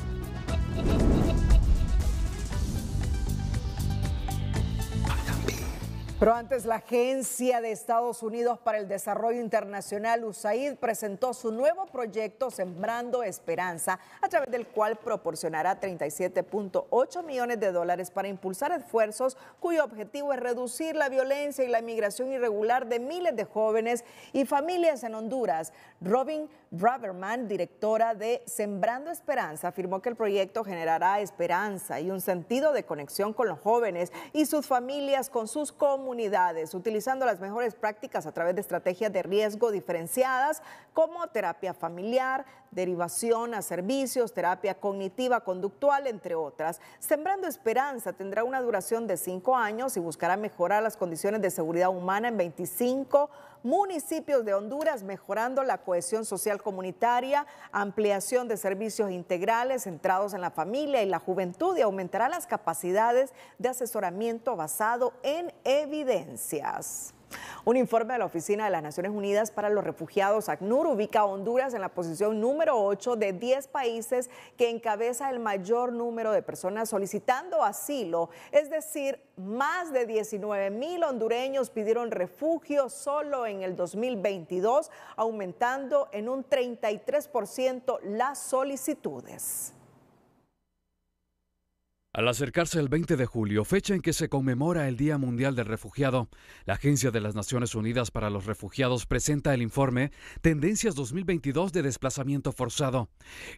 Pero antes, la Agencia de Estados Unidos para el Desarrollo Internacional, USAID, presentó su nuevo proyecto Sembrando Esperanza, a través del cual proporcionará $37.8 millones para impulsar esfuerzos cuyo objetivo es reducir la violencia y la inmigración irregular de miles de jóvenes y familias en Honduras. Robin Braverman, directora de Sembrando Esperanza, afirmó que el proyecto generará esperanza y un sentido de conexión con los jóvenes y sus familias con sus comunidades, utilizando las mejores prácticas a través de estrategias de riesgo diferenciadas como terapia familiar, derivación a servicios, terapia cognitiva conductual, entre otras. Sembrando Esperanza tendrá una duración de 5 años y buscará mejorar las condiciones de seguridad humana en 25 municipios de Honduras, mejorando la cohesión social comunitaria, ampliación de servicios integrales centrados en la familia y la juventud, y aumentará las capacidades de asesoramiento basado en evidencias. Un informe de la Oficina de las Naciones Unidas para los Refugiados, ACNUR, ubica a Honduras en la posición número 8 de 10 países que encabeza el mayor número de personas solicitando asilo. Es decir, más de 19,000 hondureños pidieron refugio solo en el 2022, aumentando en un 33% las solicitudes. Al acercarse el 20 de julio, fecha en que se conmemora el Día Mundial del Refugiado, la Agencia de las Naciones Unidas para los Refugiados presenta el informe Tendencias 2022 de Desplazamiento Forzado.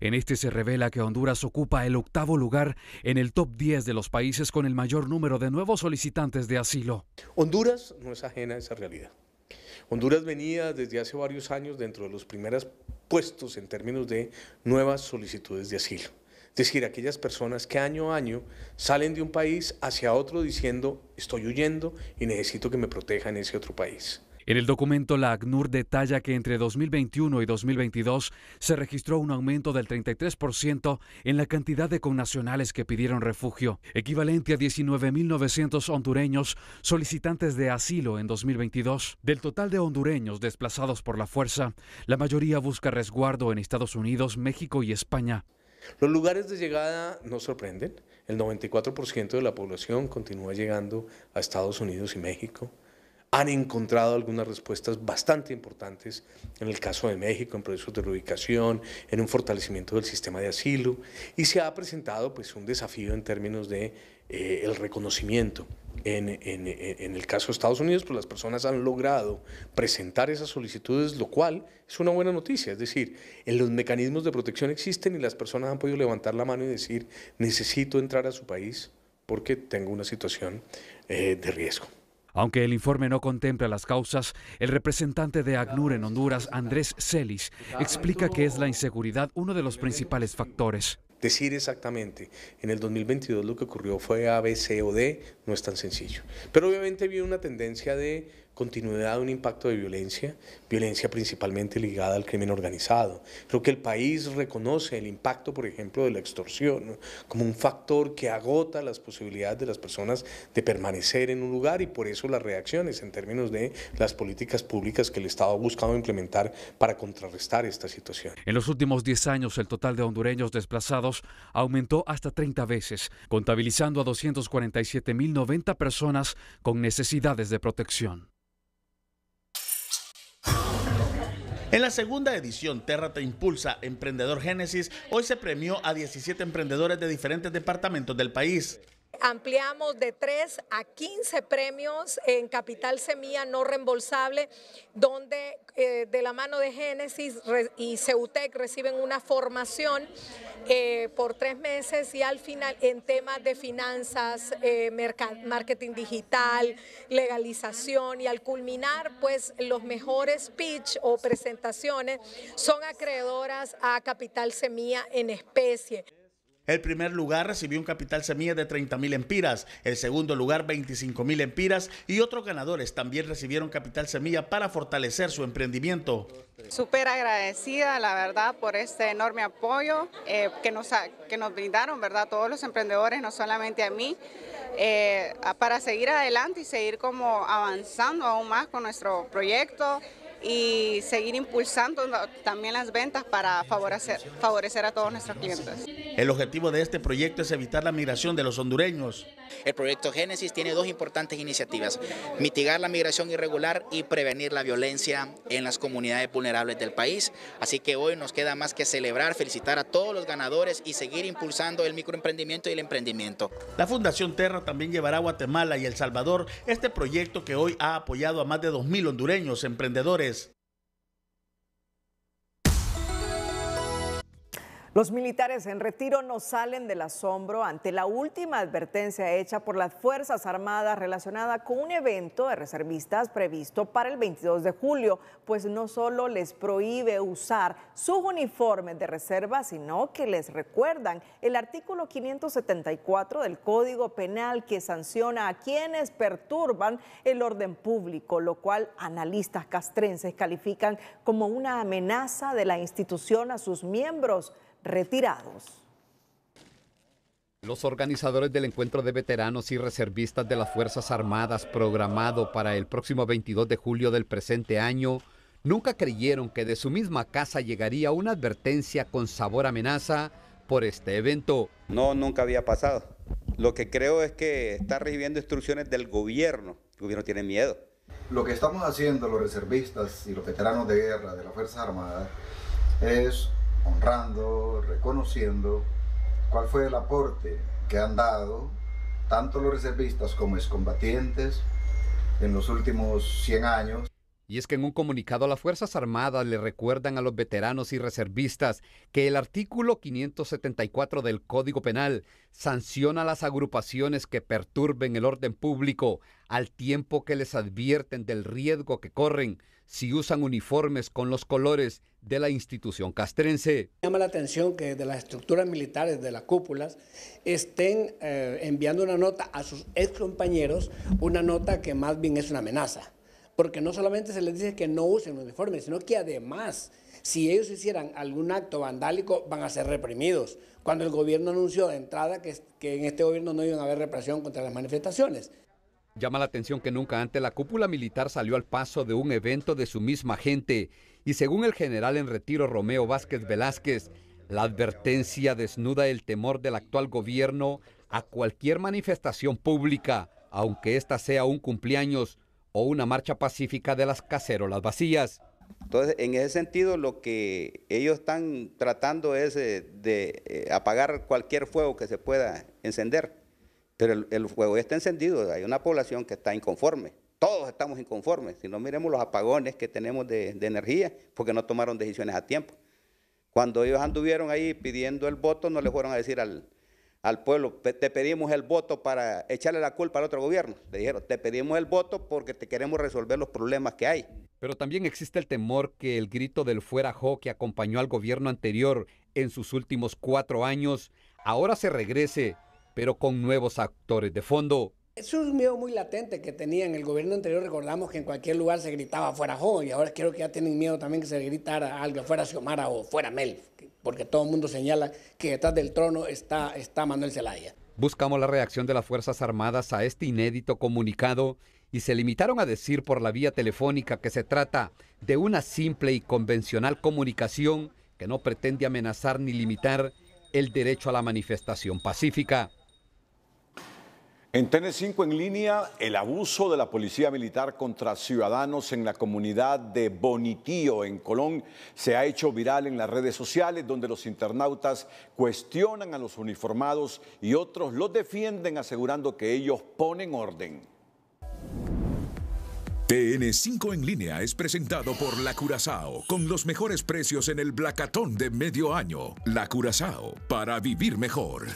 En este se revela que Honduras ocupa el 8º lugar en el top 10 de los países con el mayor número de nuevos solicitantes de asilo. Honduras no es ajena a esa realidad. Honduras venía desde hace varios años dentro de los primeros puestos en términos de nuevas solicitudes de asilo. Es decir, aquellas personas que año a año salen de un país hacia otro diciendo estoy huyendo y necesito que me proteja en ese otro país. En el documento, la ACNUR detalla que entre 2021 y 2022 se registró un aumento del 33% en la cantidad de connacionales que pidieron refugio, equivalente a 19,900 hondureños solicitantes de asilo en 2022. Del total de hondureños desplazados por la fuerza, la mayoría busca resguardo en Estados Unidos, México y España. Los lugares de llegada no sorprenden. El 94% de la población continúa llegando a Estados Unidos y México. Han encontrado algunas respuestas bastante importantes en el caso de México, en procesos de reubicación, en un fortalecimiento del sistema de asilo, y se ha presentado pues un desafío en términos de el reconocimiento. En el caso de Estados Unidos, pues las personas han logrado presentar esas solicitudes, lo cual es una buena noticia. Es decir, en los mecanismos de protección existen y las personas han podido levantar la mano y decir necesito entrar a su país porque tengo una situación de riesgo. Aunque el informe no contempla las causas, el representante de ACNUR en Honduras, Andrés Celis, explica que es la inseguridad uno de los principales factores. Decir exactamente en el 2022 lo que ocurrió fue A, B, C o D no es tan sencillo. Pero obviamente había una tendencia de continuidad de un impacto de violencia principalmente ligada al crimen organizado. Creo que el país reconoce el impacto, por ejemplo, de la extorsión, ¿no?, como un factor que agota las posibilidades de las personas de permanecer en un lugar, y por eso las reacciones en términos de las políticas públicas que el Estado ha buscado implementar para contrarrestar esta situación. En los últimos 10 años, el total de hondureños desplazados aumentó hasta 30 veces, contabilizando a 247.090 personas con necesidades de protección. En la segunda edición, Terra Te Impulsa, Emprendedor Génesis, hoy se premió a 17 emprendedores de diferentes departamentos del país. Ampliamos de 3 a 15 premios en Capital Semilla no reembolsable, donde de la mano de Génesis y Ceutec reciben una formación por 3 meses y al final en temas de finanzas, marketing digital, legalización, y al culminar pues los mejores pitch o presentaciones son acreedoras a Capital Semilla en especie. El primer lugar recibió un capital semilla de 30.000 empiras, el segundo lugar 25.000 empiras y otros ganadores también recibieron capital semilla para fortalecer su emprendimiento. Súper agradecida, la verdad, por este enorme apoyo que nos brindaron, ¿verdad? Todos los emprendedores, no solamente a mí, para seguir adelante y seguir como avanzando aún más con nuestro proyecto y seguir impulsando también las ventas para favorecer a todos nuestros clientes. El objetivo de este proyecto es evitar la migración de los hondureños. El proyecto Génesis tiene 2 importantes iniciativas: mitigar la migración irregular y prevenir la violencia en las comunidades vulnerables del país. Así que hoy nos queda más que celebrar, felicitar a todos los ganadores y seguir impulsando el microemprendimiento y el emprendimiento. La Fundación Terra también llevará a Guatemala y El Salvador este proyecto que hoy ha apoyado a más de 2.000 hondureños emprendedores. Los militares en retiro no salen del asombro ante la última advertencia hecha por las Fuerzas Armadas relacionada con un evento de reservistas previsto para el 22 de julio, pues no solo les prohíbe usar sus uniformes de reserva, sino que les recuerdan el artículo 574 del Código Penal que sanciona a quienes perturban el orden público, lo cual analistas castrenses califican como una amenaza de la institución a sus miembros retirados. Los organizadores del encuentro de veteranos y reservistas de las Fuerzas Armadas programado para el próximo 22 de julio del presente año nunca creyeron que de su misma casa llegaría una advertencia con sabor a amenaza por este evento. No, nunca había pasado. Lo que creo es que está recibiendo instrucciones del gobierno. El gobierno tiene miedo. Lo que estamos haciendo los reservistas y los veteranos de guerra de las Fuerzas Armadas es honrando, reconociendo cuál fue el aporte que han dado tanto los reservistas como excombatientes en los últimos 100 años. Y es que en un comunicado las Fuerzas Armadas le recuerdan a los veteranos y reservistas que el artículo 574 del Código Penal sanciona a las agrupaciones que perturben el orden público, al tiempo que les advierten del riesgo que corren si usan uniformes con los colores de la institución castrense. Llama la atención que de las estructuras militares de las cúpulas estén enviando una nota a sus excompañeros, una nota que más bien es una amenaza, porque no solamente se les dice que no usen uniformes, sino que además, si ellos hicieran algún acto vandálico, van a ser reprimidos, cuando el gobierno anunció de entrada que en este gobierno no iban a haber represión contra las manifestaciones. Llama la atención que nunca antes la cúpula militar salió al paso de un evento de su misma gente y según el general en retiro Romeo Vázquez Velázquez, la advertencia desnuda el temor del actual gobierno a cualquier manifestación pública, aunque ésta sea un cumpleaños o una marcha pacífica de las cacerolas vacías. Entonces, en ese sentido, lo que ellos están tratando es de apagar cualquier fuego que se pueda encender. Pero el fuego ya está encendido, hay una población que está inconforme, todos estamos inconformes, si no miremos los apagones que tenemos de energía, porque no tomaron decisiones a tiempo. Cuando ellos anduvieron ahí pidiendo el voto, no le fueron a decir al pueblo, te pedimos el voto para echarle la culpa al otro gobierno, le dijeron, te pedimos el voto porque te queremos resolver los problemas que hay. Pero también existe el temor que el grito del fuera Jo que acompañó al gobierno anterior en sus últimos 4 años, ahora se regrese, pero con nuevos actores de fondo. Es un miedo muy latente que tenía en el gobierno anterior. Recordamos que en cualquier lugar se gritaba fuera Jo, y ahora creo que ya tienen miedo también que se gritara algo fuera Xiomara o fuera Mel, porque todo el mundo señala que detrás del trono está Manuel Zelaya. Buscamos la reacción de las Fuerzas Armadas a este inédito comunicado y se limitaron a decir por la vía telefónica que se trata de una simple y convencional comunicación que no pretende amenazar ni limitar el derecho a la manifestación pacífica. En TN5 en línea, el abuso de la policía militar contra ciudadanos en la comunidad de Bonitío, en Colón, se ha hecho viral en las redes sociales, donde los internautas cuestionan a los uniformados y otros los defienden asegurando que ellos ponen orden. TN5 en línea es presentado por La Curazao, con los mejores precios en el Blacatón de medio año. La Curazao, para vivir mejor.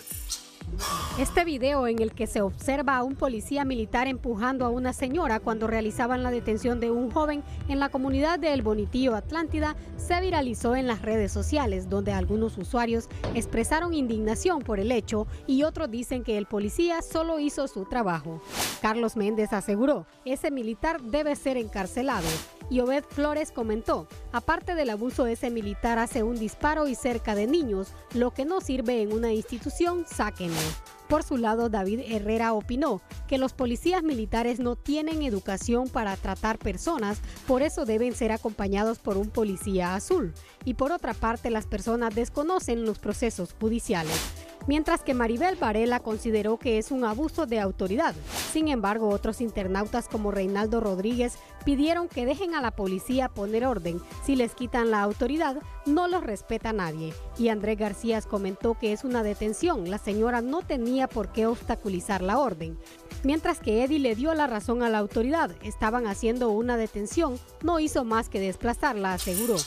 Este video en el que se observa a un policía militar empujando a una señora cuando realizaban la detención de un joven en la comunidad de El Bonitío, Atlántida, se viralizó en las redes sociales, donde algunos usuarios expresaron indignación por el hecho y otros dicen que el policía solo hizo su trabajo. Carlos Méndez aseguró, ese militar debe ser encarcelado. Y Obed Flores comentó, aparte del abuso, ese militar hace un disparo y cerca de niños, lo que no sirve en una institución, sáquenlo. Por su lado, David Herrera opinó que los policías militares no tienen educación para tratar personas, por eso deben ser acompañados por un policía azul. Y por otra parte, las personas desconocen los procesos judiciales. Mientras que Maribel Varela consideró que es un abuso de autoridad. Sin embargo, otros internautas como Reinaldo Rodríguez pidieron que dejen a la policía poner orden. Si les quitan la autoridad, no los respeta nadie. Y Andrés García comentó que es una detención. La señora no tenía por qué obstaculizar la orden. Mientras que Eddie le dio la razón a la autoridad, estaban haciendo una detención, no hizo más que desplazarla, aseguró.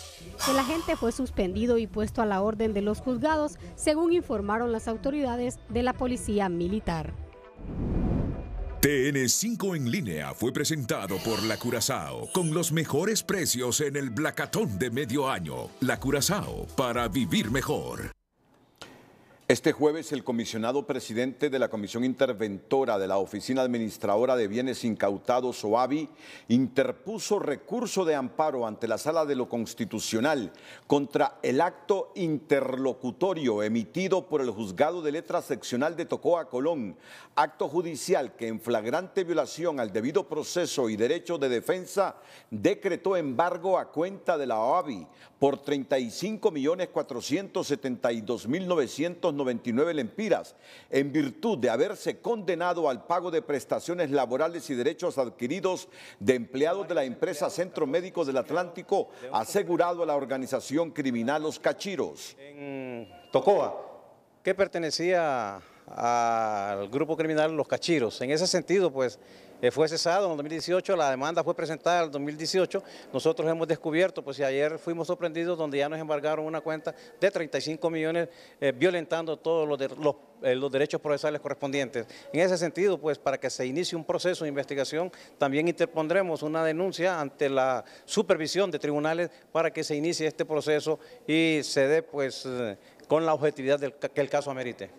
El agente fue suspendido y puesto a la orden de los juzgados, según informaron las autoridades de la policía militar. TN5 en línea fue presentado por La Curazao, con los mejores precios en el Blacatón de medio año. La Curazao, para vivir mejor. Este jueves, el comisionado presidente de la Comisión Interventora de la Oficina Administradora de Bienes Incautados, OABI, interpuso recurso de amparo ante la Sala de lo Constitucional contra el acto interlocutorio emitido por el Juzgado de Letras Seccional de Tocoa, Colón, acto judicial que en flagrante violación al debido proceso y derecho de defensa decretó embargo a cuenta de la OABI por 35.472.999 lempiras, en virtud de haberse condenado al pago de prestaciones laborales y derechos adquiridos de empleados de la empresa Centro Médico del Atlántico, asegurado a la organización criminal Los Cachiros. En Tocoa, que pertenecía al grupo criminal Los Cachiros. En ese sentido, pues, fue cesado en el 2018, la demanda fue presentada en el 2018, nosotros hemos descubierto, pues y ayer fuimos sorprendidos donde ya nos embargaron una cuenta de 35 millones violentando todos los derechos procesales correspondientes. En ese sentido, pues para que se inicie un proceso de investigación, también interpondremos una denuncia ante la supervisión de tribunales para que se inicie este proceso y se dé pues con la objetividad que el caso amerite.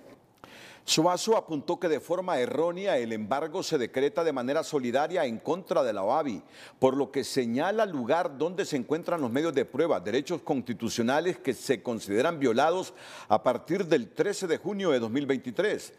Suazo apuntó que de forma errónea el embargo se decreta de manera solidaria en contra de la OABI, por lo que señala el lugar donde se encuentran los medios de prueba, derechos constitucionales que se consideran violados a partir del 13 de junio de 2023.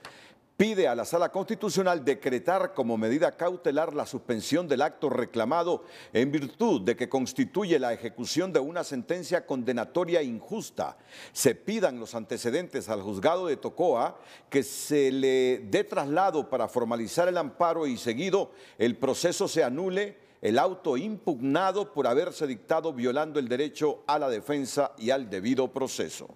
Pide a la Sala Constitucional decretar como medida cautelar la suspensión del acto reclamado en virtud de que constituye la ejecución de una sentencia condenatoria injusta. Se pidan los antecedentes al juzgado de Tocoa, que se le dé traslado para formalizar el amparo y seguido el proceso se anule el auto impugnado por haberse dictado violando el derecho a la defensa y al debido proceso.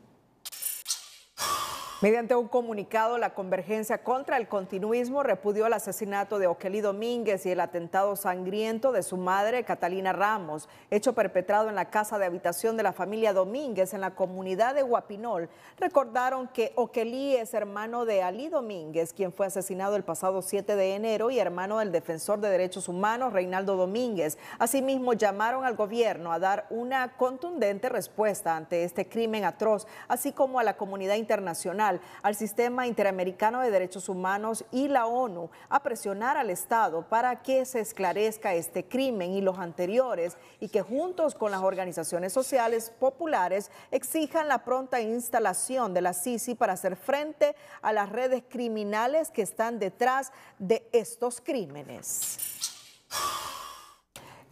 Mediante un comunicado, la Convergencia contra el Continuismo repudió el asesinato de Okelí Domínguez y el atentado sangriento de su madre, Catalina Ramos, hecho perpetrado en la casa de habitación de la familia Domínguez en la comunidad de Guapinol. Recordaron que Okelí es hermano de Alí Domínguez, quien fue asesinado el pasado 7 de enero, y hermano del defensor de derechos humanos, Reinaldo Domínguez. Asimismo, llamaron al gobierno a dar una contundente respuesta ante este crimen atroz, así como a la comunidad internacional, al Sistema Interamericano de Derechos Humanos y la ONU a presionar al Estado para que se esclarezca este crimen y los anteriores, y que juntos con las organizaciones sociales populares exijan la pronta instalación de la CICI para hacer frente a las redes criminales que están detrás de estos crímenes.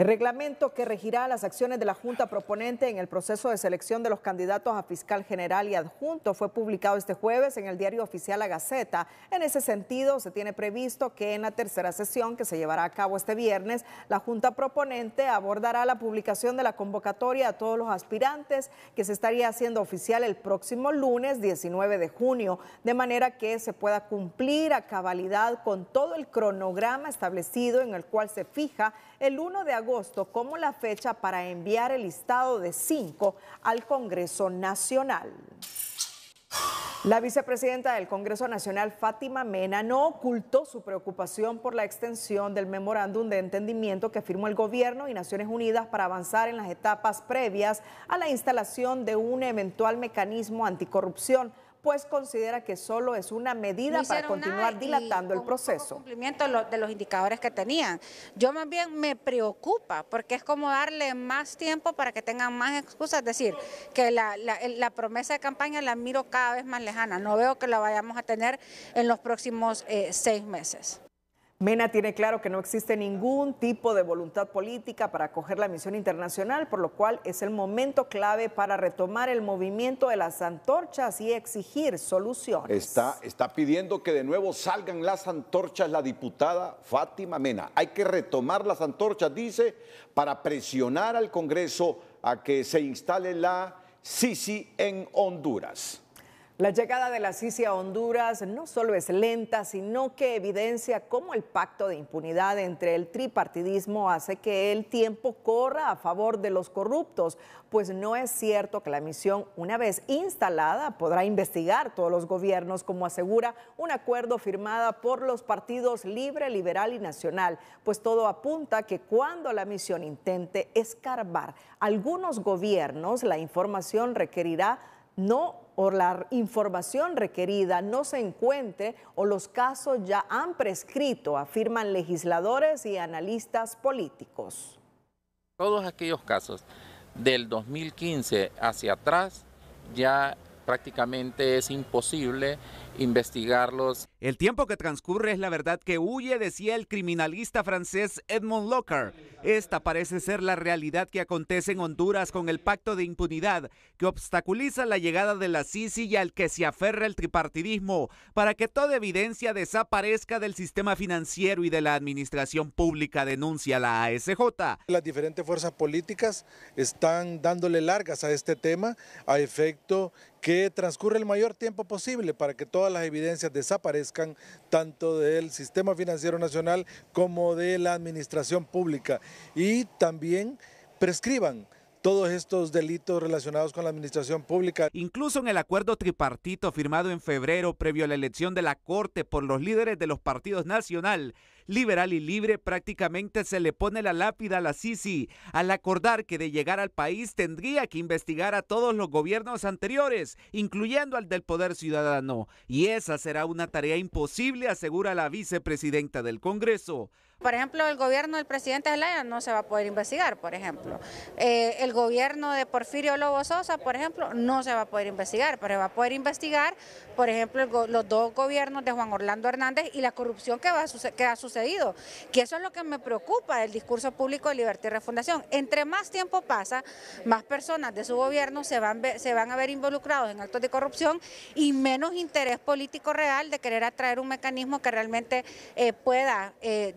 El reglamento que regirá las acciones de la Junta Proponente en el proceso de selección de los candidatos a fiscal general y adjunto fue publicado este jueves en el diario oficial La Gaceta. En ese sentido, se tiene previsto que en la tercera sesión, que se llevará a cabo este viernes, la Junta Proponente abordará la publicación de la convocatoria a todos los aspirantes, que se estaría haciendo oficial el próximo lunes 19 de junio, de manera que se pueda cumplir a cabalidad con todo el cronograma establecido, en el cual se fija el 1 de agosto como la fecha para enviar el listado de 5 al Congreso Nacional. La vicepresidenta del Congreso Nacional, Fátima Mena, no ocultó su preocupación por la extensión del memorándum de entendimiento que firmó el gobierno y Naciones Unidas para avanzar en las etapas previas a la instalación de un eventual mecanismo anticorrupción, pues considera que solo es una medida para continuar dilatando el proceso. Cumplimiento de los indicadores que tenían. Yo más bien me preocupa porque es como darle más tiempo para que tengan más excusas. Es decir, que la promesa de campaña la miro cada vez más lejana. No veo que la vayamos a tener en los próximos 6 meses. Mena tiene claro que no existe ningún tipo de voluntad política para acoger la misión internacional, por lo cual es el momento clave para retomar el movimiento de las antorchas y exigir soluciones. Está pidiendo que de nuevo salgan las antorchas la diputada Fátima Mena. Hay que retomar las antorchas, dice, para presionar al Congreso a que se instale la Sisi en Honduras. La llegada de la Sisi a Honduras no solo es lenta, sino que evidencia cómo el pacto de impunidad entre el tripartidismo hace que el tiempo corra a favor de los corruptos, pues no es cierto que la misión, una vez instalada, podrá investigar todos los gobiernos, como asegura un acuerdo firmado por los partidos Libre, Liberal y Nacional, pues todo apunta que cuando la misión intente escarbar algunos gobiernos, la información requerida la información requerida no se encuentre o los casos ya han prescrito, afirman legisladores y analistas políticos. Todos aquellos casos del 2015 hacia atrás ya prácticamente es imposible investigarlos. El tiempo que transcurre es la verdad que huye, decía el criminalista francés Edmond Locard. Esta parece ser la realidad que acontece en Honduras con el pacto de impunidad que obstaculiza la llegada de la Sisi y al que se aferra el tripartidismo para que toda evidencia desaparezca del sistema financiero y de la administración pública, denuncia la ASJ. Las diferentes fuerzas políticas están dándole largas a este tema a efecto que transcurra el mayor tiempo posible para que todas las evidencias desaparezcan, tanto del sistema financiero nacional como de la administración pública, y también prescriban todos estos delitos relacionados con la administración pública. Incluso en el acuerdo tripartito firmado en febrero previo a la elección de la Corte por los líderes de los partidos Nacional, Liberal y Libre, prácticamente se le pone la lápida a la Sisi al acordar que de llegar al país tendría que investigar a todos los gobiernos anteriores, incluyendo al del Poder Ciudadano. Y esa será una tarea imposible, asegura la vicepresidenta del Congreso. Por ejemplo, el gobierno del presidente Zelaya no se va a poder investigar, por ejemplo. El gobierno de Porfirio Lobo Sosa, por ejemplo, no se va a poder investigar, pero va a poder investigar, por ejemplo, los 2 gobiernos de Juan Orlando Hernández y la corrupción que ha sucedido, que eso es lo que me preocupa del discurso público de Libertad y Refundación. Entre más tiempo pasa, más personas de su gobierno se van a ver involucrados en actos de corrupción y menos interés político real de querer atraer un mecanismo que realmente pueda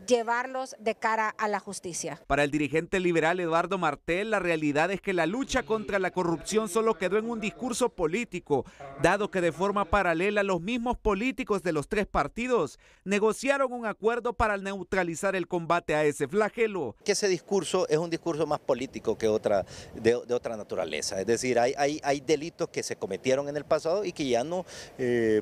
llevar de cara a la justicia. Para el dirigente liberal Eduardo Martel, la realidad es que la lucha contra la corrupción solo quedó en un discurso político, dado que de forma paralela los mismos políticos de los 3 partidos negociaron un acuerdo para neutralizar el combate a ese flagelo. Que ese discurso es un discurso más político que de otra naturaleza, es decir, hay delitos que se cometieron en el pasado y que ya no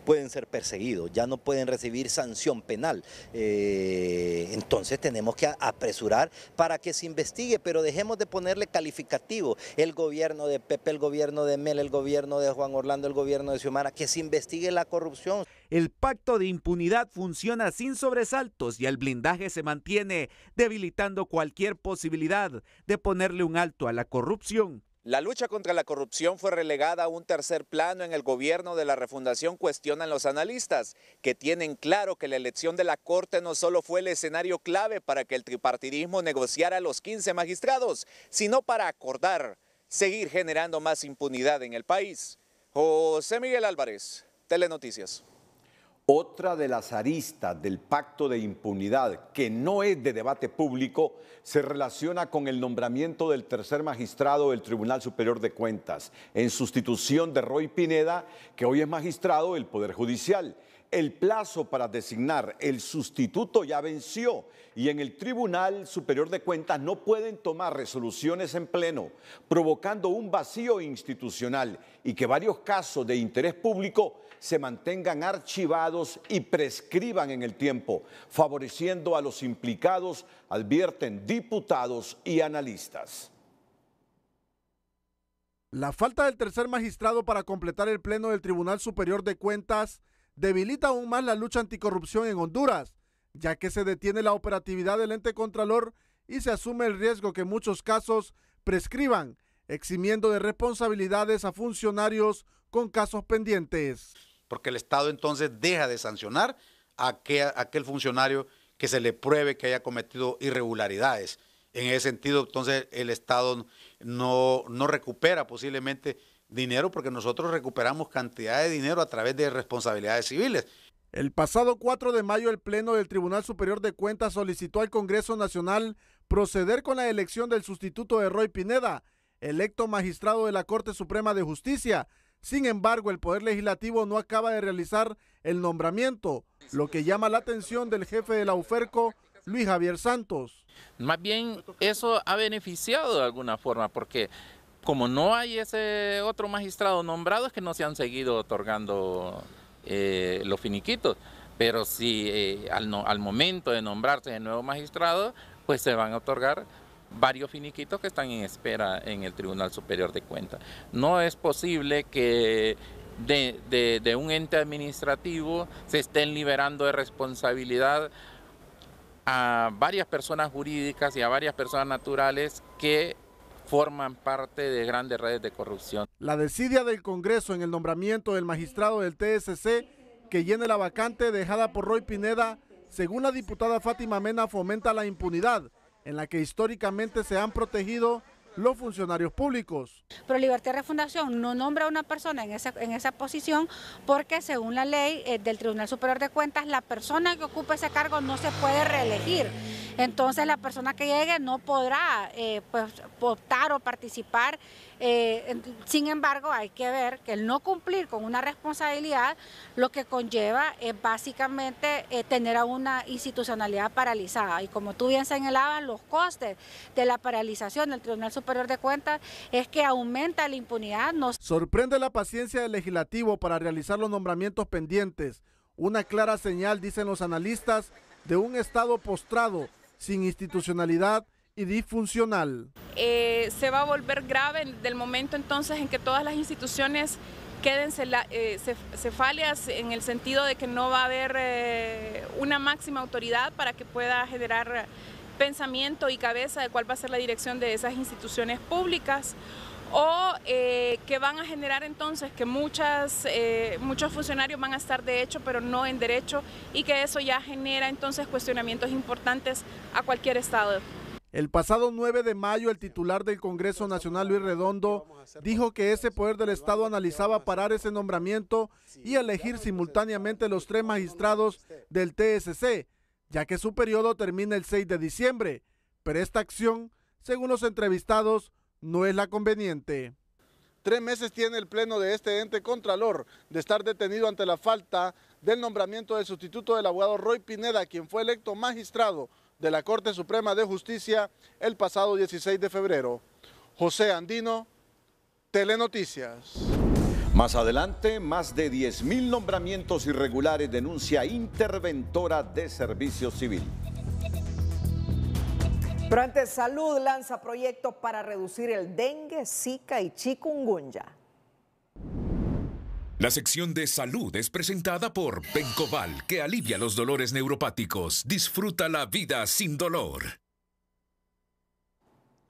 pueden ser perseguidos, ya no pueden recibir sanción penal. Entonces tenemos que apresurar para que se investigue, pero dejemos de ponerle calificativo. El gobierno de Pepe, el gobierno de Mel, el gobierno de Juan Orlando, el gobierno de Xiomara, que se investigue la corrupción. El pacto de impunidad funciona sin sobresaltos y el blindaje se mantiene, debilitando cualquier posibilidad de ponerle un alto a la corrupción. La lucha contra la corrupción fue relegada a un tercer plano en el gobierno de la refundación, cuestionan los analistas, que tienen claro que la elección de la Corte no solo fue el escenario clave para que el tripartidismo negociara a los 15 magistrados, sino para acordar seguir generando más impunidad en el país. José Miguel Álvarez, Telenoticias. Otra de las aristas del pacto de impunidad, que no es de debate público, se relaciona con el nombramiento del tercer magistrado del Tribunal Superior de Cuentas, en sustitución de Roy Pineda, que hoy es magistrado del Poder Judicial. El plazo para designar el sustituto ya venció y en el Tribunal Superior de Cuentas no pueden tomar resoluciones en pleno, provocando un vacío institucional y que varios casos de interés público se mantengan archivados y prescriban en el tiempo, favoreciendo a los implicados, advierten diputados y analistas. La falta del tercer magistrado para completar el pleno del Tribunal Superior de Cuentas debilita aún más la lucha anticorrupción en Honduras, ya que se detiene la operatividad del ente contralor y se asume el riesgo que en muchos casos prescriban, eximiendo de responsabilidades a funcionarios con casos pendientes. Porque el Estado entonces deja de sancionar a aquel funcionario que se le pruebe que haya cometido irregularidades. En ese sentido, entonces, el Estado no recupera posiblemente dinero, porque nosotros recuperamos cantidad de dinero a través de responsabilidades civiles. El pasado 4 de mayo, el Pleno del Tribunal Superior de Cuentas solicitó al Congreso Nacional proceder con la elección del sustituto de Roy Pineda, electo magistrado de la Corte Suprema de Justicia. Sin embargo, el Poder Legislativo no acaba de realizar el nombramiento, lo que llama la atención del jefe de la UFERCO, Luis Javier Santos. Más bien, eso ha beneficiado de alguna forma, porque como no hay ese otro magistrado nombrado, es que no se han seguido otorgando los finiquitos. Pero si al momento de nombrarse el nuevo magistrado, pues se van a otorgar varios finiquitos que están en espera en el Tribunal Superior de Cuentas. No es posible que de un ente administrativo se estén liberando de responsabilidad a varias personas jurídicas y a varias personas naturales que forman parte de grandes redes de corrupción. La desidia del Congreso en el nombramiento del magistrado del TSC que llene la vacante dejada por Roy Pineda, según la diputada Fátima Mena, fomenta la impunidad en la que históricamente se han protegido los funcionarios públicos. Pero Libertad y Refundación no nombra a una persona en esa posición porque según la ley del Tribunal Superior de Cuentas, la persona que ocupe ese cargo no se puede reelegir. Entonces la persona que llegue no podrá pues, optar o participar. Sin embargo, hay que ver que el no cumplir con una responsabilidad lo que conlleva es básicamente tener a una institucionalidad paralizada. Y como tú bien señalabas, los costes de la paralización del Tribunal Superior de Cuentas es que aumenta la impunidad. Sorprende la paciencia del legislativo para realizar los nombramientos pendientes. Una clara señal, dicen los analistas, de un Estado postrado, sin institucionalidad y disfuncional. Se va a volver grave del momento entonces en que todas las instituciones queden cefáleas en el sentido de que no va a haber una máxima autoridad para que pueda generar pensamiento y cabeza de cuál va a ser la dirección de esas instituciones públicas, o que van a generar entonces que muchos funcionarios van a estar de hecho pero no en derecho, y que eso ya genera entonces cuestionamientos importantes a cualquier Estado. El pasado 9 de mayo, el titular del Congreso Nacional, Luis Redondo, dijo que ese poder del Estado analizaba parar ese nombramiento y elegir simultáneamente los 3 magistrados del TSC, ya que su periodo termina el 6 de diciembre. Pero esta acción, según los entrevistados, no es la conveniente. 3 meses tiene el pleno de este ente contralor de estar detenido ante la falta del nombramiento del sustituto del abogado Roy Pineda, quien fue electo magistrado de la Corte Suprema de Justicia el pasado 16 de febrero. José Andino, Telenoticias. Más adelante, más de 10.000 nombramientos irregulares denuncia interventora de Servicio Civil. Pero antes, Salud lanza proyectos para reducir el dengue, zika y chikungunya. La sección de salud es presentada por Bencoval, que alivia los dolores neuropáticos. Disfruta la vida sin dolor.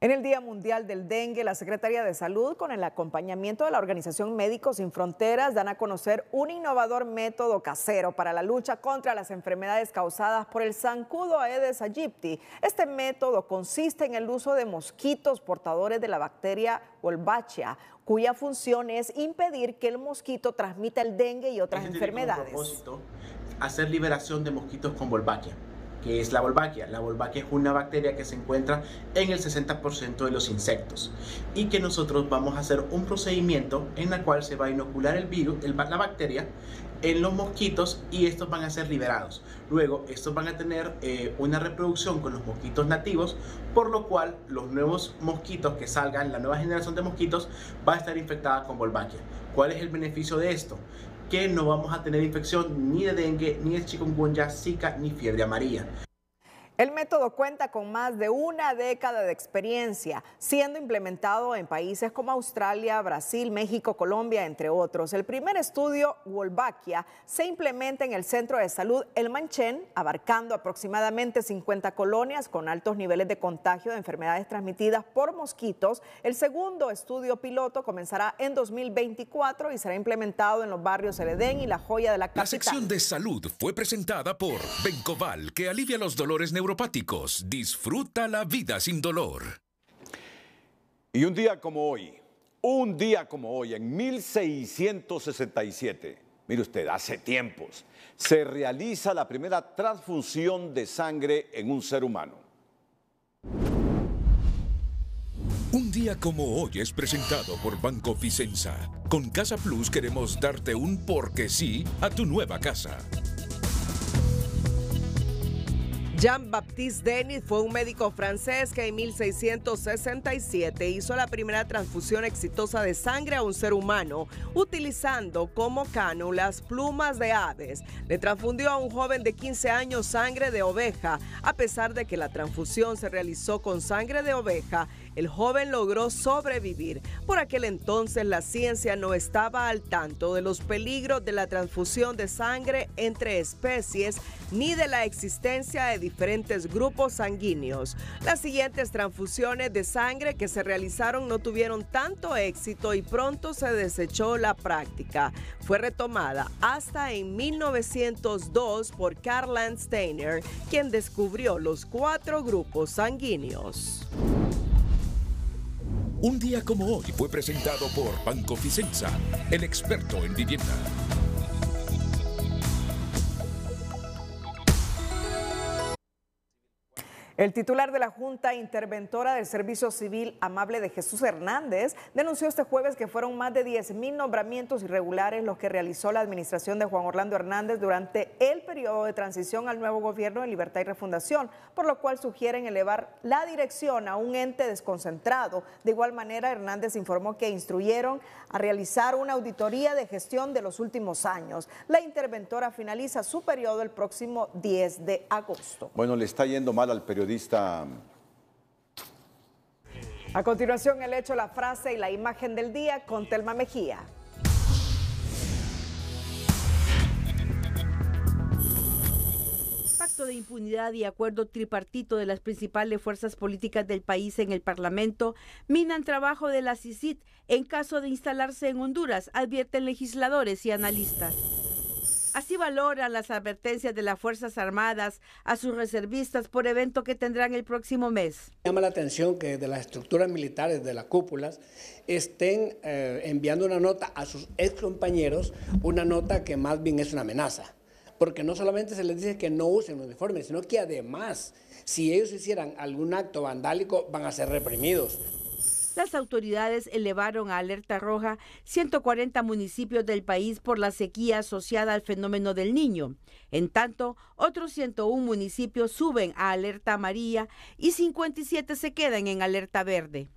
En el Día Mundial del Dengue, la Secretaría de Salud, con el acompañamiento de la Organización Médicos Sin Fronteras, dan a conocer un innovador método casero para la lucha contra las enfermedades causadas por el zancudo Aedes aegypti. Este método consiste en el uso de mosquitos portadores de la bacteria Wolbachia, cuya función es impedir que el mosquito transmita el dengue y otras enfermedades. Tiene como propósito hacer liberación de mosquitos con Wolbachia. ¿Qué es la Wolbachia? La Wolbachia es una bacteria que se encuentra en el 60% de los insectos y que nosotros vamos a hacer un procedimiento en el cual se va a inocular el virus, la bacteria, en los mosquitos y estos van a ser liberados. Luego, estos van a tener una reproducción con los mosquitos nativos, por lo cual los nuevos mosquitos que salgan, la nueva generación de mosquitos, va a estar infectada con Wolbachia. ¿Cuál es el beneficio de esto? Que no vamos a tener infección ni de dengue, ni de chikungunya, zika, ni fiebre amarilla. El método cuenta con más de una década de experiencia, siendo implementado en países como Australia, Brasil, México, Colombia, entre otros. El primer estudio, Wolbachia, se implementa en el Centro de Salud El Manchén, abarcando aproximadamente 50 colonias con altos niveles de contagio de enfermedades transmitidas por mosquitos. El segundo estudio piloto comenzará en 2024 y será implementado en los barrios El Edén y La Joya de la capital. La sección de salud fue presentada por Bencoval, que alivia los dolores neuropáticos. Disfruta la vida sin dolor. Y un día como hoy, en 1667, mire usted, hace tiempos, se realiza la primera transfusión de sangre en un ser humano. Un día como hoy es presentado por Banco Vicenza. Con Casa Plus queremos darte un porque sí a tu nueva casa. Jean-Baptiste Denis fue un médico francés que en 1667 hizo la primera transfusión exitosa de sangre a un ser humano, utilizando como cánulas plumas de aves. Le transfundió a un joven de 15 años sangre de oveja. A pesar de que la transfusión se realizó con sangre de oveja, el joven logró sobrevivir. Por aquel entonces la ciencia no estaba al tanto de los peligros de la transfusión de sangre entre especies ni de la existencia de diferentes grupos sanguíneos. Las siguientes transfusiones de sangre que se realizaron no tuvieron tanto éxito y pronto se desechó la práctica. Fue retomada hasta en 1902 por Karl Landsteiner, quien descubrió los 4 grupos sanguíneos. Un día como hoy fue presentado por Banco Vicenza, el experto en vivienda. El titular de la Junta Interventora del Servicio Civil, Amable de Jesús Hernández, denunció este jueves que fueron más de 10,000 nombramientos irregulares los que realizó la administración de Juan Orlando Hernández durante el periodo de transición al nuevo gobierno de Libertad y Refundación, por lo cual sugieren elevar la dirección a un ente desconcentrado. De igual manera, Hernández informó que instruyeron a realizar una auditoría de gestión de los últimos años. La interventora finaliza su periodo el próximo 10 de agosto. Bueno, le está yendo mal al periodista. A continuación, el hecho, la frase y la imagen del día con Telma Mejía. Pacto de impunidad y acuerdo tripartito de las principales fuerzas políticas del país en el Parlamento minan trabajo de la CICIG en caso de instalarse en Honduras, advierten legisladores y analistas. Así valoran las advertencias de las Fuerzas Armadas a sus reservistas por evento que tendrán el próximo mes. Llama la atención que de las estructuras militares de las cúpulas estén enviando una nota a sus excompañeros, una nota que más bien es una amenaza. Porque no solamente se les dice que no usen uniformes, sino que además, si ellos hicieran algún acto vandálico, van a ser reprimidos. Las autoridades elevaron a alerta roja 140 municipios del país por la sequía asociada al fenómeno del Niño. En tanto, otros 101 municipios suben a alerta amarilla y 57 se quedan en alerta verde.